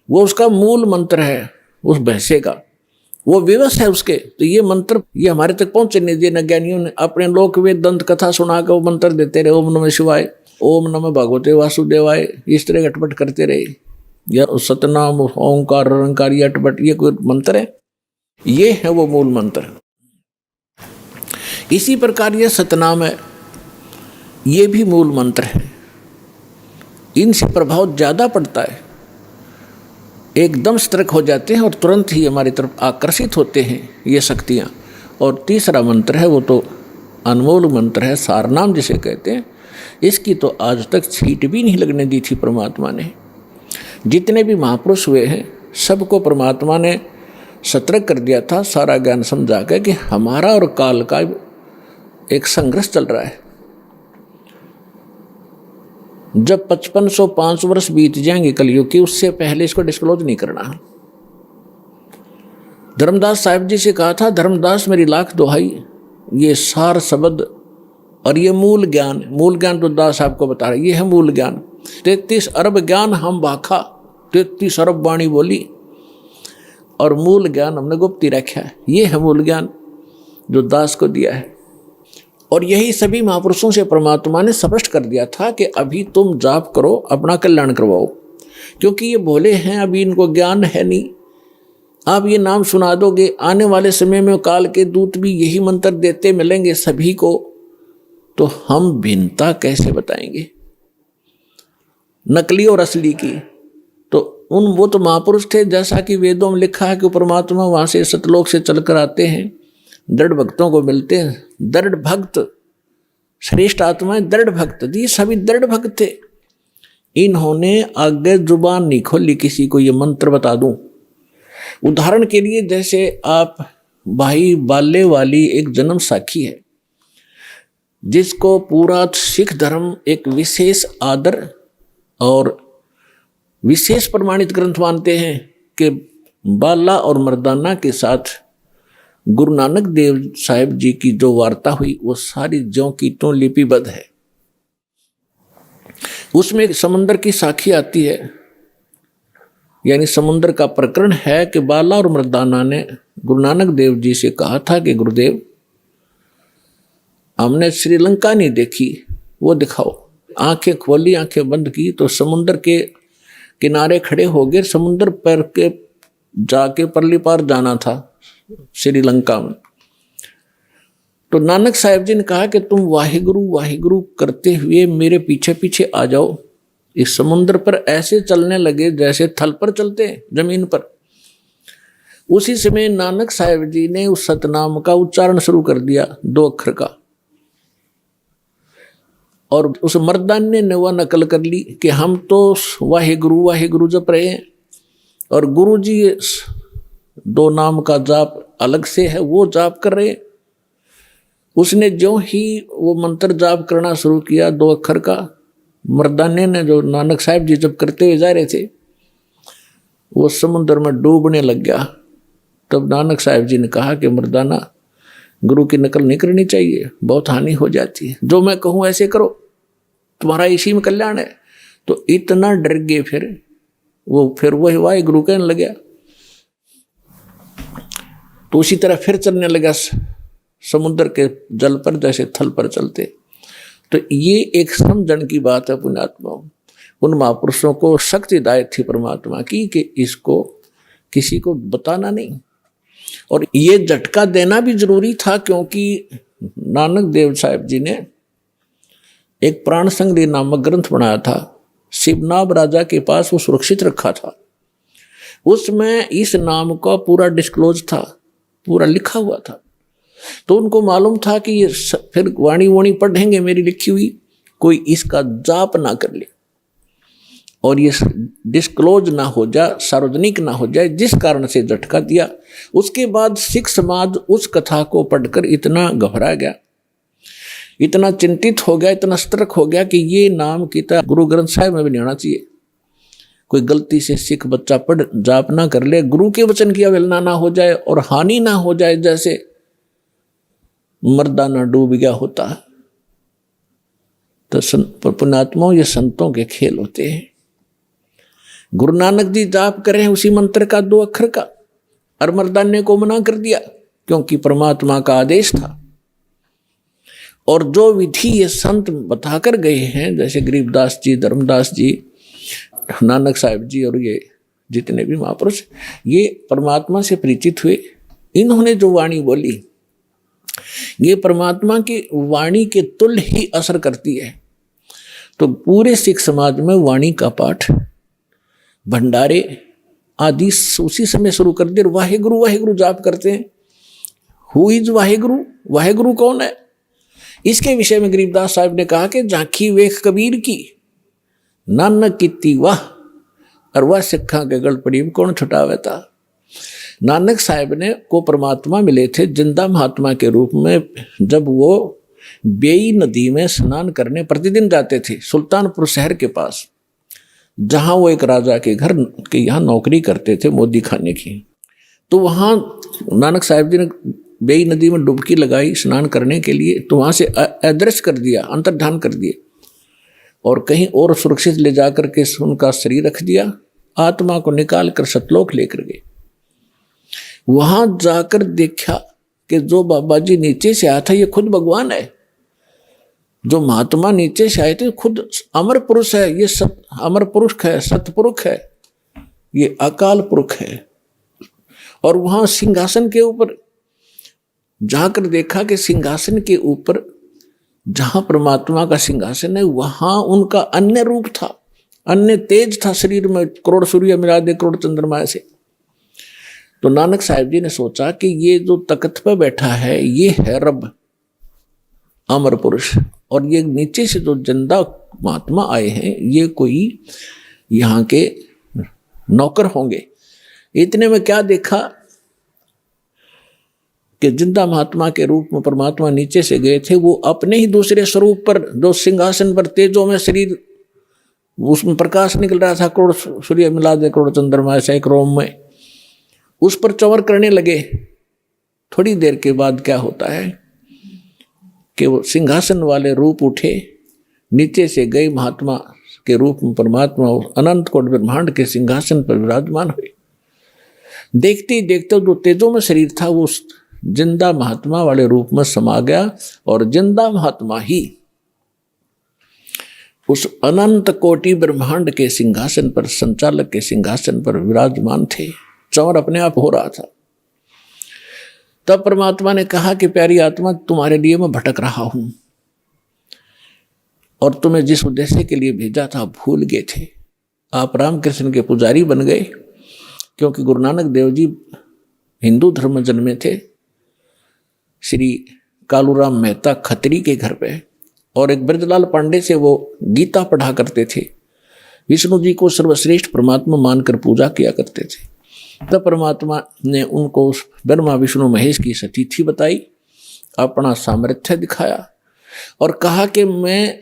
वो उसका मूल मंत्र है उस भैंसे का, वो विवश है उसके। तो ये मंत्र ये हमारे तक पहुंचे नहीं दिए। ज्ञानियों ने अपने लोक वेद दंत कथा सुना के वो मंत्र देते रहे, ओम नमः शिवाय, ओम नमः भगवते वासुदेवाय, इस तरह अटपट करते रहे। या सतनाम ओंकार रंकार ये अटपट, ये कोई मंत्र है? ये है वो मूल मंत्र। इसी प्रकार ये सतनाम है, ये भी मूल मंत्र है। इनसे प्रभाव ज्यादा पड़ता है, एकदम सतर्क हो जाते हैं और तुरंत ही हमारी तरफ आकर्षित होते हैं ये शक्तियाँ। और तीसरा मंत्र है वो तो अनमोल मंत्र है, सारनाम जिसे कहते हैं। इसकी तो आज तक छींट भी नहीं लगने दी थी परमात्मा ने। जितने भी महापुरुष हुए हैं सबको परमात्मा ने सतर्क कर दिया था, सारा ज्ञान समझा के कि हमारा और काल का एक संघर्ष चल रहा है। जब 5505 वर्ष बीत जाएंगे कलयुग की, उससे पहले इसको डिस्क्लोज नहीं करना। धर्मदास साहिब जी से कहा था, धर्मदास मेरी लाख दुहाई, ये सार शब्द और ये मूल ज्ञान तो दास साहब को बता रहे, ये है मूल ज्ञान। 33 अरब ज्ञान हम भाखा, 33 अरब वाणी बोली, और मूल ज्ञान हमने गुप्ती रखा है। ये है मूल ज्ञान जो दास को दिया है। और यही सभी महापुरुषों से परमात्मा ने स्पष्ट कर दिया था कि अभी तुम जाप करो, अपना कल्याण करवाओ, क्योंकि ये भोले हैं, अभी इनको ज्ञान है नहीं। आप ये नाम सुना दोगे, आने वाले समय में काल के दूत भी यही मंत्र देते मिलेंगे सभी को, तो हम भिन्नता कैसे बताएंगे नकली और असली की? तो वो तो महापुरुष थे, जैसा कि वेदों में लिखा है कि परमात्मा वहां से सतलोक से चलकर आते हैं, दृढ़ भक्तों को मिलते हैं। दृढ़ भक्त श्रेष्ठ आत्माएं, दृढ़ भक्त, ये सभी दृढ़ भक्त थे। इन्होंने आगे जुबान नहीं खोली किसी को ये मंत्र बता दूं। उदाहरण के लिए जैसे आप भाई बाले वाली एक जन्म साखी है, जिसको पूरा सिख धर्म एक विशेष आदर और विशेष प्रमाणित ग्रंथ मानते हैं कि बाला और मर्दाना के साथ गुरु नानक देव साहिब जी की जो वार्ता हुई वो सारी ज्यों की त्यों लिपिबद्ध है। उसमें एक समुद्र की साखी आती है, यानी समुद्र का प्रकरण है कि बाला और मर्दाना ने गुरु नानक देव जी से कहा था कि गुरुदेव हमने श्रीलंका नहीं देखी, वो दिखाओ। आंखें खोली, आंखें बंद की तो समुद्र के किनारे खड़े हो गए। समुद्र पर के जाके परली पार जाना था श्रीलंका में। तो नानक साहिब जी ने कहा कि तुम वाहिगुरु वाहिगुरु करते हुए मेरे पीछे पीछे आ जाओ। इस समुद्र पर ऐसे चलने लगे जैसे थल पर चलते हैं, जमीन पर। उसी समय नानक साहिब जी ने उस सतनाम का उच्चारण शुरू कर दिया, 2 अक्षर का। और उस मर्दाने ने वह नकल कर ली कि हम तो वाहिगुरु वाहिगुरु जप रहे हैं और गुरु जी 2 नाम का जाप अलग से है, वो जाप कर रहे हैं। उसने जो ही वो मंत्र जाप करना शुरू किया 2 अक्षर का, मर्दाने ने जो नानक साहिब जी जब करते हुए जा रहे थे वो समुद्र में डूबने लग गया। तब नानक साहिब जी ने कहा कि मर्दाना, गुरु की नकल नहीं करनी चाहिए, बहुत हानि हो जाती है। जो मैं कहूँ ऐसे करो, तुम्हारा इसी में कल्याण है। तो इतना डर गए फिर वही वाहे गुरु कहने लग गया। तो उसी तरह फिर चलने लगा समुद्र के जल पर जैसे थल पर चलते। तो ये एक समझण की बात है पुण्यात्माओं। उन महापुरुषों को शक्तिदायक थी परमात्मा की कि इसको किसी को बताना नहीं। और ये झटका देना भी जरूरी था, क्योंकि नानक देव साहिब जी ने एक प्राण संग्रह नामक ग्रंथ बनाया था, शिवनाभ राजा के पास वो सुरक्षित रखा था। उसमें इस नाम का पूरा डिस्क्लोज था, पूरा लिखा हुआ था। तो उनको मालूम था कि ये फिर वाणी पढ़ेंगे मेरी लिखी हुई, कोई इसका जाप ना कर ले और ये डिस्क्लोज ना हो जाए, सार्वजनिक ना हो जाए, जिस कारण से झटका दिया। उसके बाद सिख समाज उस कथा को पढ़कर इतना घबरा गया इतना चिंतित हो गया, इतना सतर्क हो गया कि ये नाम की तरह गुरु ग्रंथ साहिब में भी नहीं होना चाहिए। कोई गलती से सिख बच्चा पढ़ जाप ना कर ले, गुरु के वचन की अवहेलना ना हो जाए और हानि ना हो जाए, जैसे मर्दाना डूब गया होता। तो पुण्यात्माओं, ये संतों के खेल होते हैं। गुरु नानक जी जाप कर रहे हैं उसी मंत्र का 2 अक्षर का, और मर्दाने को मना कर दिया क्योंकि परमात्मा का आदेश था। और जो विधि ये संत बताकर गए हैं, जैसे गरीबदास जी, धर्मदास जी, नानक साहिब जी और ये जितने भी महापुरुष, ये परमात्मा से परिचित हुए। इन्होंने जो वाणी बोली, ये परमात्मा की वाणी के तुल्य ही असर करती है। तो पूरे सिख समाज में वाणी का पाठ, भंडारे आदि उसी समय शुरू कर दिए। वाहेगुरु वाहेगुरु जाप करते हैं। Who is Waheguru? वाहेगुरु कौन है? इसके विषय में गरीबदास साहब ने कहा कि झांकी वेख कबीर की, नानक कीती वाह, और वह सिखा के गल पड़ी कौन छुटावे था। नानक साहब ने को परमात्मा मिले थे जिंदा महात्मा के रूप में, जब वो बेई नदी में स्नान करने प्रतिदिन जाते थे, सुल्तानपुर शहर के पास, जहां वो एक राजा के घर के यहाँ नौकरी करते थे, मोदी खाने की। तो वहां नानक साहब जी ने बेई नदी में डुबकी लगाई स्नान करने के लिए, तो वहां से अदृश्य कर दिया, अंतर्धान कर दिए, और कहीं और सुरक्षित ले जाकर के उनका शरीर रख दिया। आत्मा को निकाल कर सतलोक लेकर गए। वहां जाकर देखा कि जो बाबा जी नीचे से आया था ये खुद भगवान है। जो महात्मा नीचे से आए थे खुद अमर पुरुष है। ये अमर पुरुष है, सतपुरुष है, ये अकाल पुरुष है। और वहां सिंहासन के ऊपर जाकर देखा कि सिंहासन के ऊपर जहां परमात्मा का सिंहासन है, वहां उनका अन्य रूप था, अन्य तेज था शरीर में, करोड़ सूर्य मिला दे करोड़ चंद्रमा से। तो नानक साहिब जी ने सोचा कि ये जो तख्त पर बैठा है ये है रब, अमर पुरुष, और ये नीचे से जो जिंदा महात्मा आए हैं ये कोई यहाँ के नौकर होंगे। इतने में क्या देखा कि जिंदा महात्मा के रूप में परमात्मा नीचे से गए थे, वो अपने ही दूसरे स्वरूप पर, जो सिंहासन पर तेजों में शरीर, उसमें प्रकाश निकल रहा था, करोड़ सूर्य मिला दे करोड़ चंद्रमा ऐसा एक रोम में, उस पर चंवर करने लगे। थोड़ी देर के बाद क्या होता है कि वो सिंहासन वाले रूप उठे, नीचे से गए महात्मा के रूप में परमात्मा अनंत कोटि ब्रह्मांड के सिंहासन पर विराजमान हुए। देखते ही देखते जो तेजों में शरीर था वो जिंदा महात्मा वाले रूप में समा गया, और जिंदा महात्मा ही उस अनंत कोटि ब्रह्मांड के सिंहासन पर, संचालक के सिंहासन पर विराजमान थे। चंवर अपने आप हो रहा था। तब परमात्मा ने कहा कि प्यारी आत्मा, तुम्हारे लिए मैं भटक रहा हूं, और तुम्हें जिस उद्देश्य के लिए भेजा था भूल गए थे। आप रामकृष्ण के पुजारी बन गए, क्योंकि गुरु नानक देव जी हिंदू धर्म में जन्मे थे, श्री कालूराम मेहता खत्री के घर पे, और एक ब्रजलाल पांडे से वो गीता पढ़ा करते थे। विष्णु जी को सर्वश्रेष्ठ परमात्मा मानकर पूजा किया करते थे। तब परमात्मा ने उनको ब्रह्मा विष्णु महेश की सतिथि बताई, अपना सामर्थ्य दिखाया और कहा कि मैं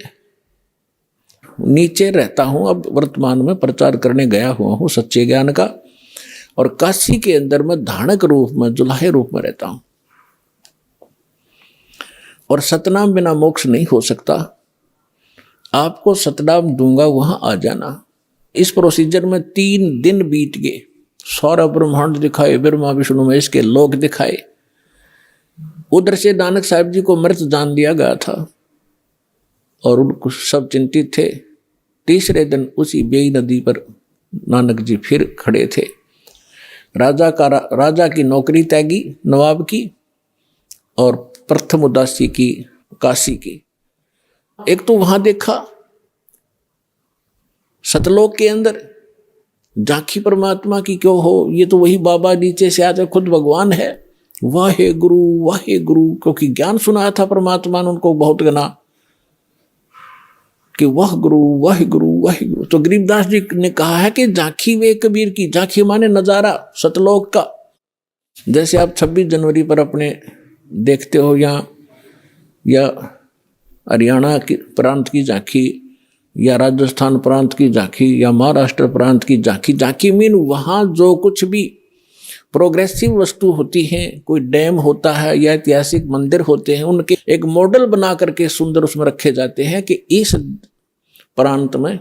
नीचे रहता हूं, अब वर्तमान में प्रचार करने गया हुआ हूं सच्चे ज्ञान का, और काशी के अंदर में धानक रूप में, जुलाहे रूप में रहता हूं, और सतनाम बिना मोक्ष नहीं हो सकता। आपको सतनाम दूंगा, वहां आ जाना। इस प्रोसीजर में 3 दिन बीत गए। सौरभ ब्रह्मांड दिखाए, ब्रह्मा विष्णु महेश के लोक दिखाए। उधर से नानक साहब जी को मृत जान लिया गया था और उनको सब चिंतित थे। तीसरे दिन उसी बेई नदी पर नानक जी फिर खड़े थे। राजा की नौकरी त्यागी, नवाब की, और प्रथम उदासी की, काशी की। एक तो वहां देखा सतलोक के अंदर झांकी परमात्मा की क्यों हो, ये तो वही बाबा नीचे से आते खुद भगवान है। वाहे गुरु, क्योंकि ज्ञान सुनाया था परमात्मा ने उनको बहुत गना कि वाह गुरु। तो गरीबदास जी ने कहा है कि झांकी वे कबीर की, झांकी माने नजारा सतलोक का। जैसे आप 26 जनवरी पर अपने देखते हो या हरियाणा की प्रांत की झांकी या राजस्थान प्रांत की झांकी या महाराष्ट्र प्रांत की झांकी। झांकी मीन वहाँ जो कुछ भी प्रोग्रेसिव वस्तु होती हैं, कोई डैम होता है या ऐतिहासिक मंदिर होते हैं, उनके एक मॉडल बना करके सुंदर उसमें रखे जाते हैं कि इस प्रांत में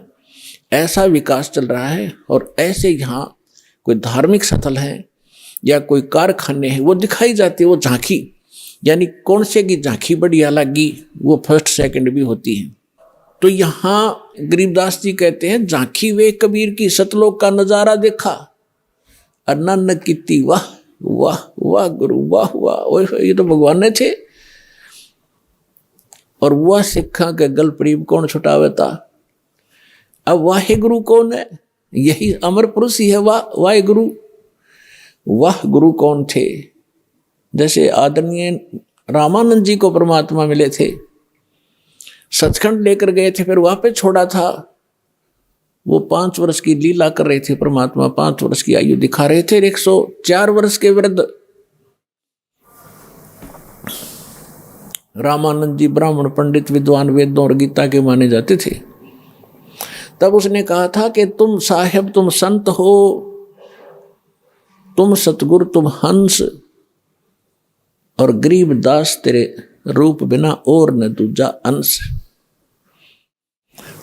ऐसा विकास चल रहा है और ऐसे यहाँ कोई धार्मिक स्थल है या कोई कारखाने हैं, वो दिखाई जाती है। वो झांकी यानी कौन से की झांकी बढ़िया लगी, वो फर्स्ट सेकंड भी होती है। तो यहाँ गरीबदास जी कहते हैं झांकी वे कबीर की सतलोक का नजारा देखा और नानक कीती वाह वाह वाह गुरु वाह वाह। ये तो भगवान ने थे। और वह सिखा के गल प्रीब कौन छुटावे था। अब वाहे गुरु कौन है? यही अमर पुरुष ही है। वाहे गुरु। वाह गुरु कौन थे? जैसे आदरणीय रामानंद जी को परमात्मा मिले थे, सचखंड लेकर गए थे, फिर वहां पे छोड़ा था। वो 5 वर्ष की लीला कर रहे थे, परमात्मा 5 वर्ष की आयु दिखा रहे थे। 104 वर्ष के वृद्ध रामानंद जी ब्राह्मण पंडित विद्वान वेदों और गीता के माने जाते थे। तब उसने कहा था कि तुम साहेब, तुम संत हो, तुम सतगुरु, तुम हंस, और गरीब दास तेरे रूप बिना और न दूजा अंश।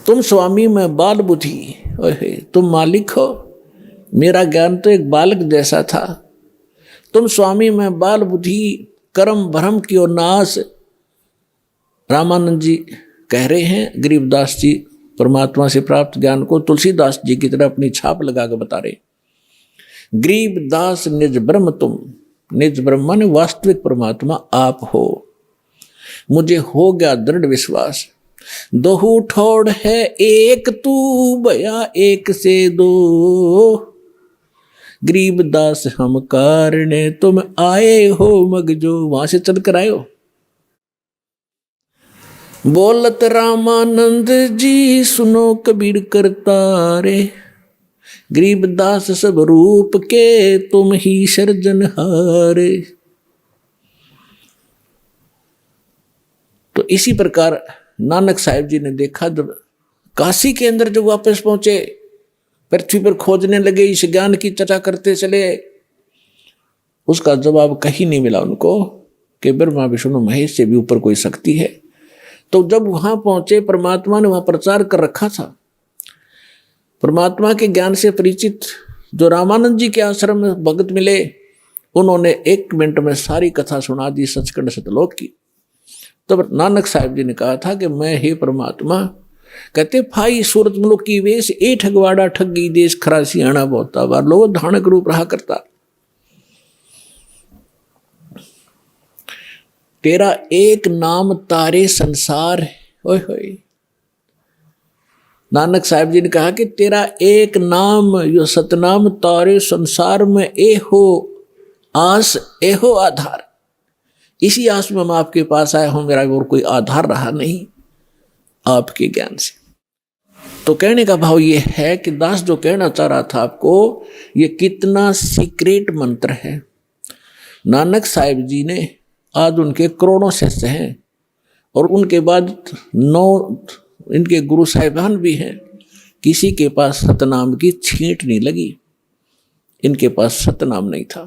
तुम स्वामी में बाल बुद्धि, तुम मालिक हो। मेरा ज्ञान तो एक बालक जैसा था। तुम स्वामी में बाल बुद्धि, कर्म भ्रम की ओर नाश। रामानंद जी कह रहे हैं, गरीबदास जी परमात्मा से प्राप्त ज्ञान को तुलसीदास जी की तरह अपनी छाप लगा कर बता रहे। गरीबदास निज ब्रह्म तुम, निज ब्रह्मा ने वास्तविक परमात्मा आप हो। मुझे हो गया दृढ़ विश्वास, दोहू ठोड़ है एक तू, भया एक से दो। गरीबदास हम कारणे तुम आए हो मगजो। वहां से चल कर आए हो। बोलत रामानंद जी सुनो कबीर करतारे, गरीबदास सब रूप के तुम ही सर्जनहारे। तो इसी प्रकार नानक साहिब जी ने देखा, जब काशी के अंदर जब वापस पहुंचे, पृथ्वी पर खोजने लगे, इस ज्ञान की चर्चा करते चले, उसका जवाब कहीं नहीं मिला उनको कि ब्रह्मा विष्णु महेश से भी ऊपर कोई शक्ति है। तो जब वहां पहुंचे, परमात्मा ने वहां प्रचार कर रखा था। परमात्मा के ज्ञान से परिचित जो रामानंद जी के आश्रम में भगत मिले, उन्होंने 1 मिनट में सारी कथा सुना दी सचखंड सतलोक की। तब नानक साहिब जी ने कहा था कि मैं हे परमात्मा, कहते फाई सूरत मुलुक की वेश, ए ठगवाड़ा ठगी देश, खरासी आना बहुता बार लो धानक रूप रहा करता। तेरा एक नाम तारे संसार। ओए होए, नानक साहिब जी ने कहा कि तेरा एक नाम, यो सतनाम तारे संसार में, ए हो आस, ए हो आधार। इसी आस में मैं आपके पास आया हूं, मेरा और कोई आधार रहा नहीं आपके ज्ञान से। तो कहने का भाव ये है कि दास जो कहना चाह रहा था आपको, ये कितना सीक्रेट मंत्र है। नानक साहिब जी ने आज उनके करोड़ों शिष्य हैं और उनके बाद 9 इनके गुरु साहिबान भी हैं। किसी के पास सतनाम की छींट नहीं लगी, इनके पास सतनाम नहीं था।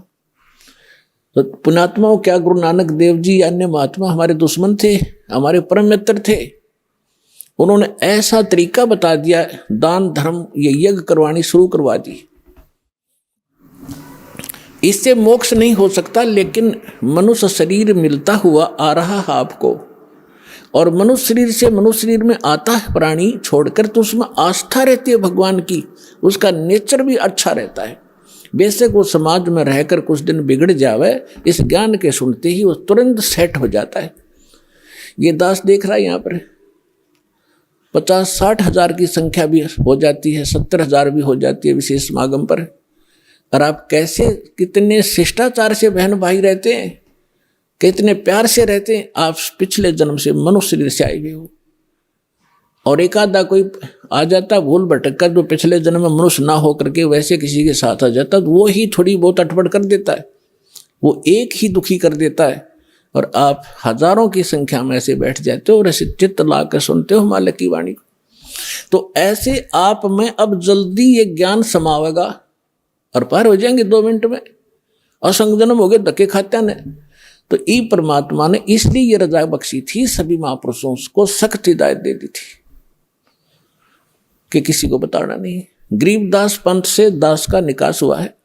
तो पुण्यात्माओं, क्या गुरु नानक देव जी अन्य महात्मा हमारे दुश्मन थे? हमारे परम मित्र थे। उन्होंने ऐसा तरीका बता दिया, दान धर्म ये यज्ञ करवानी शुरू करवा दी। इससे मोक्ष नहीं हो सकता, लेकिन मनुष्य शरीर मिलता हुआ आ रहा है आपको, और मनुष्य शरीर से मनुष्य शरीर में आता है प्राणी छोड़कर, तो उसमें आस्था रहती है भगवान की, उसका नेचर भी अच्छा रहता है। बेशक वो समाज में रहकर कुछ दिन बिगड़ जावे, इस ज्ञान के सुनते ही वो तुरंत सेट हो जाता है। ये दास देख रहा है यहाँ पर 50-60 हजार की संख्या भी हो जाती है, 70 हजार भी हो जाती है विशेष समागम पर। और आप कैसे कितने शिष्टाचार से बहन भाई रहते हैं, कितने प्यार से रहते हैं। आप पिछले जन्म से मनुष्य शरीर से आए हुए हो, और एक आधा कोई आ जाता भूल भटक कर, जो पिछले जन्म में मनुष्य ना हो करके वैसे किसी के साथ आ जाता, तो वो ही थोड़ी बहुत अटपट कर देता है, वो एक ही दुखी कर देता है। और आप हजारों की संख्या में ऐसे बैठ जाते हो और ऐसे चित्त ला कर सुनते हो मालिक की वाणी को। तो ऐसे आप में अब जल्दी ये ज्ञान समावेगा और पार हो जाएंगे 2 मिनट में। असंग जन्म हो गए धक्के खाते ने। तो ई परमात्मा ने इसलिए ये रजा बख्शी थी, सभी महापुरुषों को सख्त हिदायत दे दी थी कि किसी को बताना नहीं। गरीबदास पंथ से दास का निकास हुआ है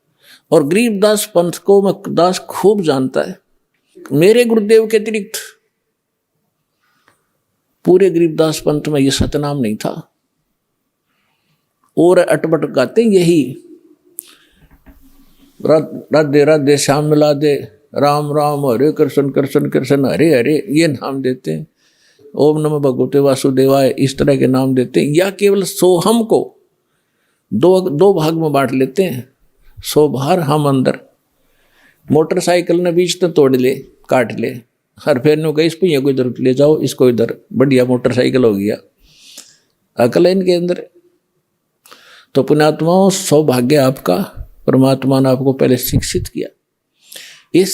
और गरीबदास पंथ को मैं दास खूब जानता है। मेरे गुरुदेव के अतिरिक्त पूरे गरीबदास पंथ में ये सतनाम नहीं था और अटपट गाते यही राधे राधे श्याम मिला दे, राम राम हरे कृष्ण कृष्ण कृष्ण हरे हरे, ये नाम देते हैं। ओम नमः भगवते वासुदेवाय, इस तरह के नाम देते हैं। या केवल सोहम को दो भाग में बांट लेते हैं, सो बाहर हम अंदर। मोटरसाइकिल ने बीच तो तोड़ ले, काट ले, हर फेरने को इस पहिए को इधर ले जाओ, इसको इधर, बढ़िया मोटरसाइकिल हो गया। अकल है इनके अंदर। तो पुण्यात्माओं, सौभाग्य आपका, परमात्मा ने आपको पहले शिक्षित किया। यह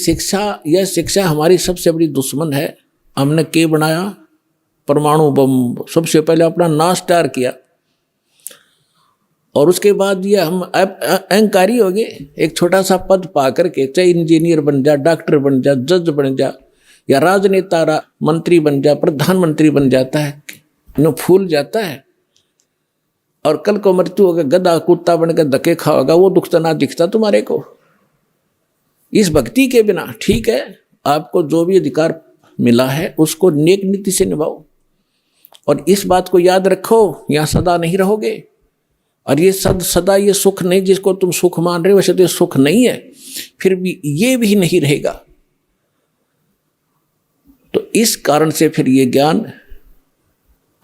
शिक्षा हमारी सबसे बड़ी दुश्मन है। हमने क्या बनाया? परमाणु बम। सबसे पहले अपना नाश तैयार किया और उसके बाद ये हम अहंकारी हो गए। एक छोटा सा पद पा करके, चाहे इंजीनियर बन जा, डॉक्टर बन जा, जज बन जा, या राजनेता मंत्री बन जा, प्रधानमंत्री बन जाता है, नो फूल जाता है। और कल को मृत्यु होगा, गधा कुत्ता बनकर धक्के खाओगा, वो दुख तो ना दिखता तुम्हारे को। इस भक्ति के बिना, ठीक है, आपको जो भी अधिकार मिला है उसको नेक नीति से निभाओ और इस बात को याद रखो, यहाँ सदा नहीं रहोगे। और ये सदा ये सुख नहीं, जिसको तुम सुख मान रहे हो वैसे तो ये सुख नहीं है, फिर भी ये भी नहीं रहेगा। तो इस कारण से फिर ये ज्ञान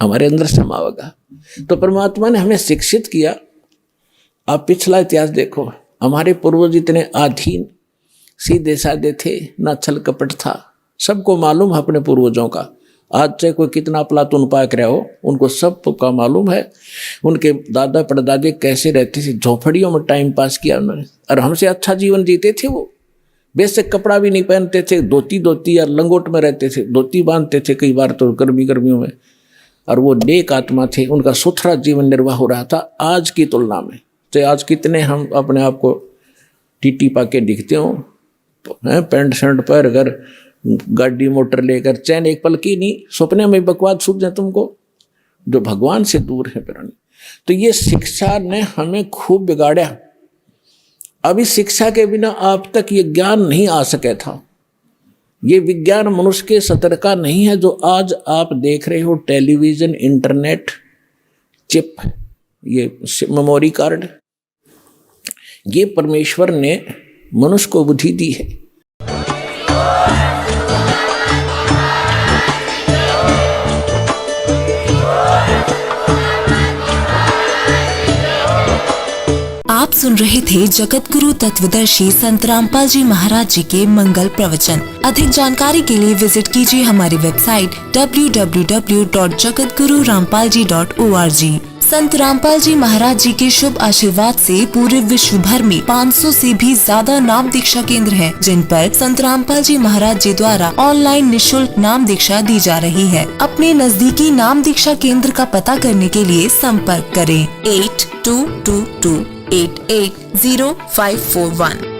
हमारे अंदर समावेगा। तो परमात्मा ने हमें शिक्षित किया। आप पिछला इतिहास देखो, हमारे पूर्वज इतने आधीन सीधे साधे थे, ना छल कपट था। सबको मालूम है अपने पूर्वजों का। आज चाहे कोई कितना प्लातून पाक रहा हो, उनको सब का मालूम है उनके दादा परदादे कैसे रहते थे। झोपड़ियों में टाइम पास किया उन्होंने और हमसे अच्छा जीवन जीते थे। वो बेसिक कपड़ा भी नहीं पहनते थे, धोती या लंगोट में रहते थे, धोती बांधते थे कई बार तो गर्मियों में। और वो नेक आत्मा थे, उनका सुथरा जीवन निर्वाह हो रहा था आज की तुलना में। चाहे आज कितने हम अपने आप को टीटी पाके दिखते हो, पैंट शर्ट पर, अगर गाड़ी मोटर लेकर, चैन एक पल की नहीं, सपने में बकवाद सूझ जाए तुमको, जो भगवान से दूर है प्राणी। तो ये शिक्षा ने हमें खूब बिगाड़ा। अभी शिक्षा के बिना आप तक ये ज्ञान नहीं आ सके था। ये विज्ञान मनुष्य के सतर का नहीं है जो आज आप देख रहे हो, टेलीविजन, इंटरनेट, चिप, ये मेमोरी कार्ड, ये परमेश्वर ने मनुष्य को बुद्धि दी है। आप सुन रहे थे जगत गुरु तत्वदर्शी संत रामपाल जी महाराज जी के मंगल प्रवचन। अधिक जानकारी के लिए विजिट कीजिए हमारी वेबसाइट www.jagatgururampalji.org। संत रामपाल जी महाराज जी के शुभ आशीर्वाद से पूरे विश्व भर में 500 से भी ज्यादा नाम दीक्षा केंद्र हैं, जिन पर संत रामपाल जी महाराज जी द्वारा ऑनलाइन निशुल्क नाम दीक्षा दी जा रही है। अपने नजदीकी नाम दीक्षा केंद्र का पता करने के लिए संपर्क करें 8222880541।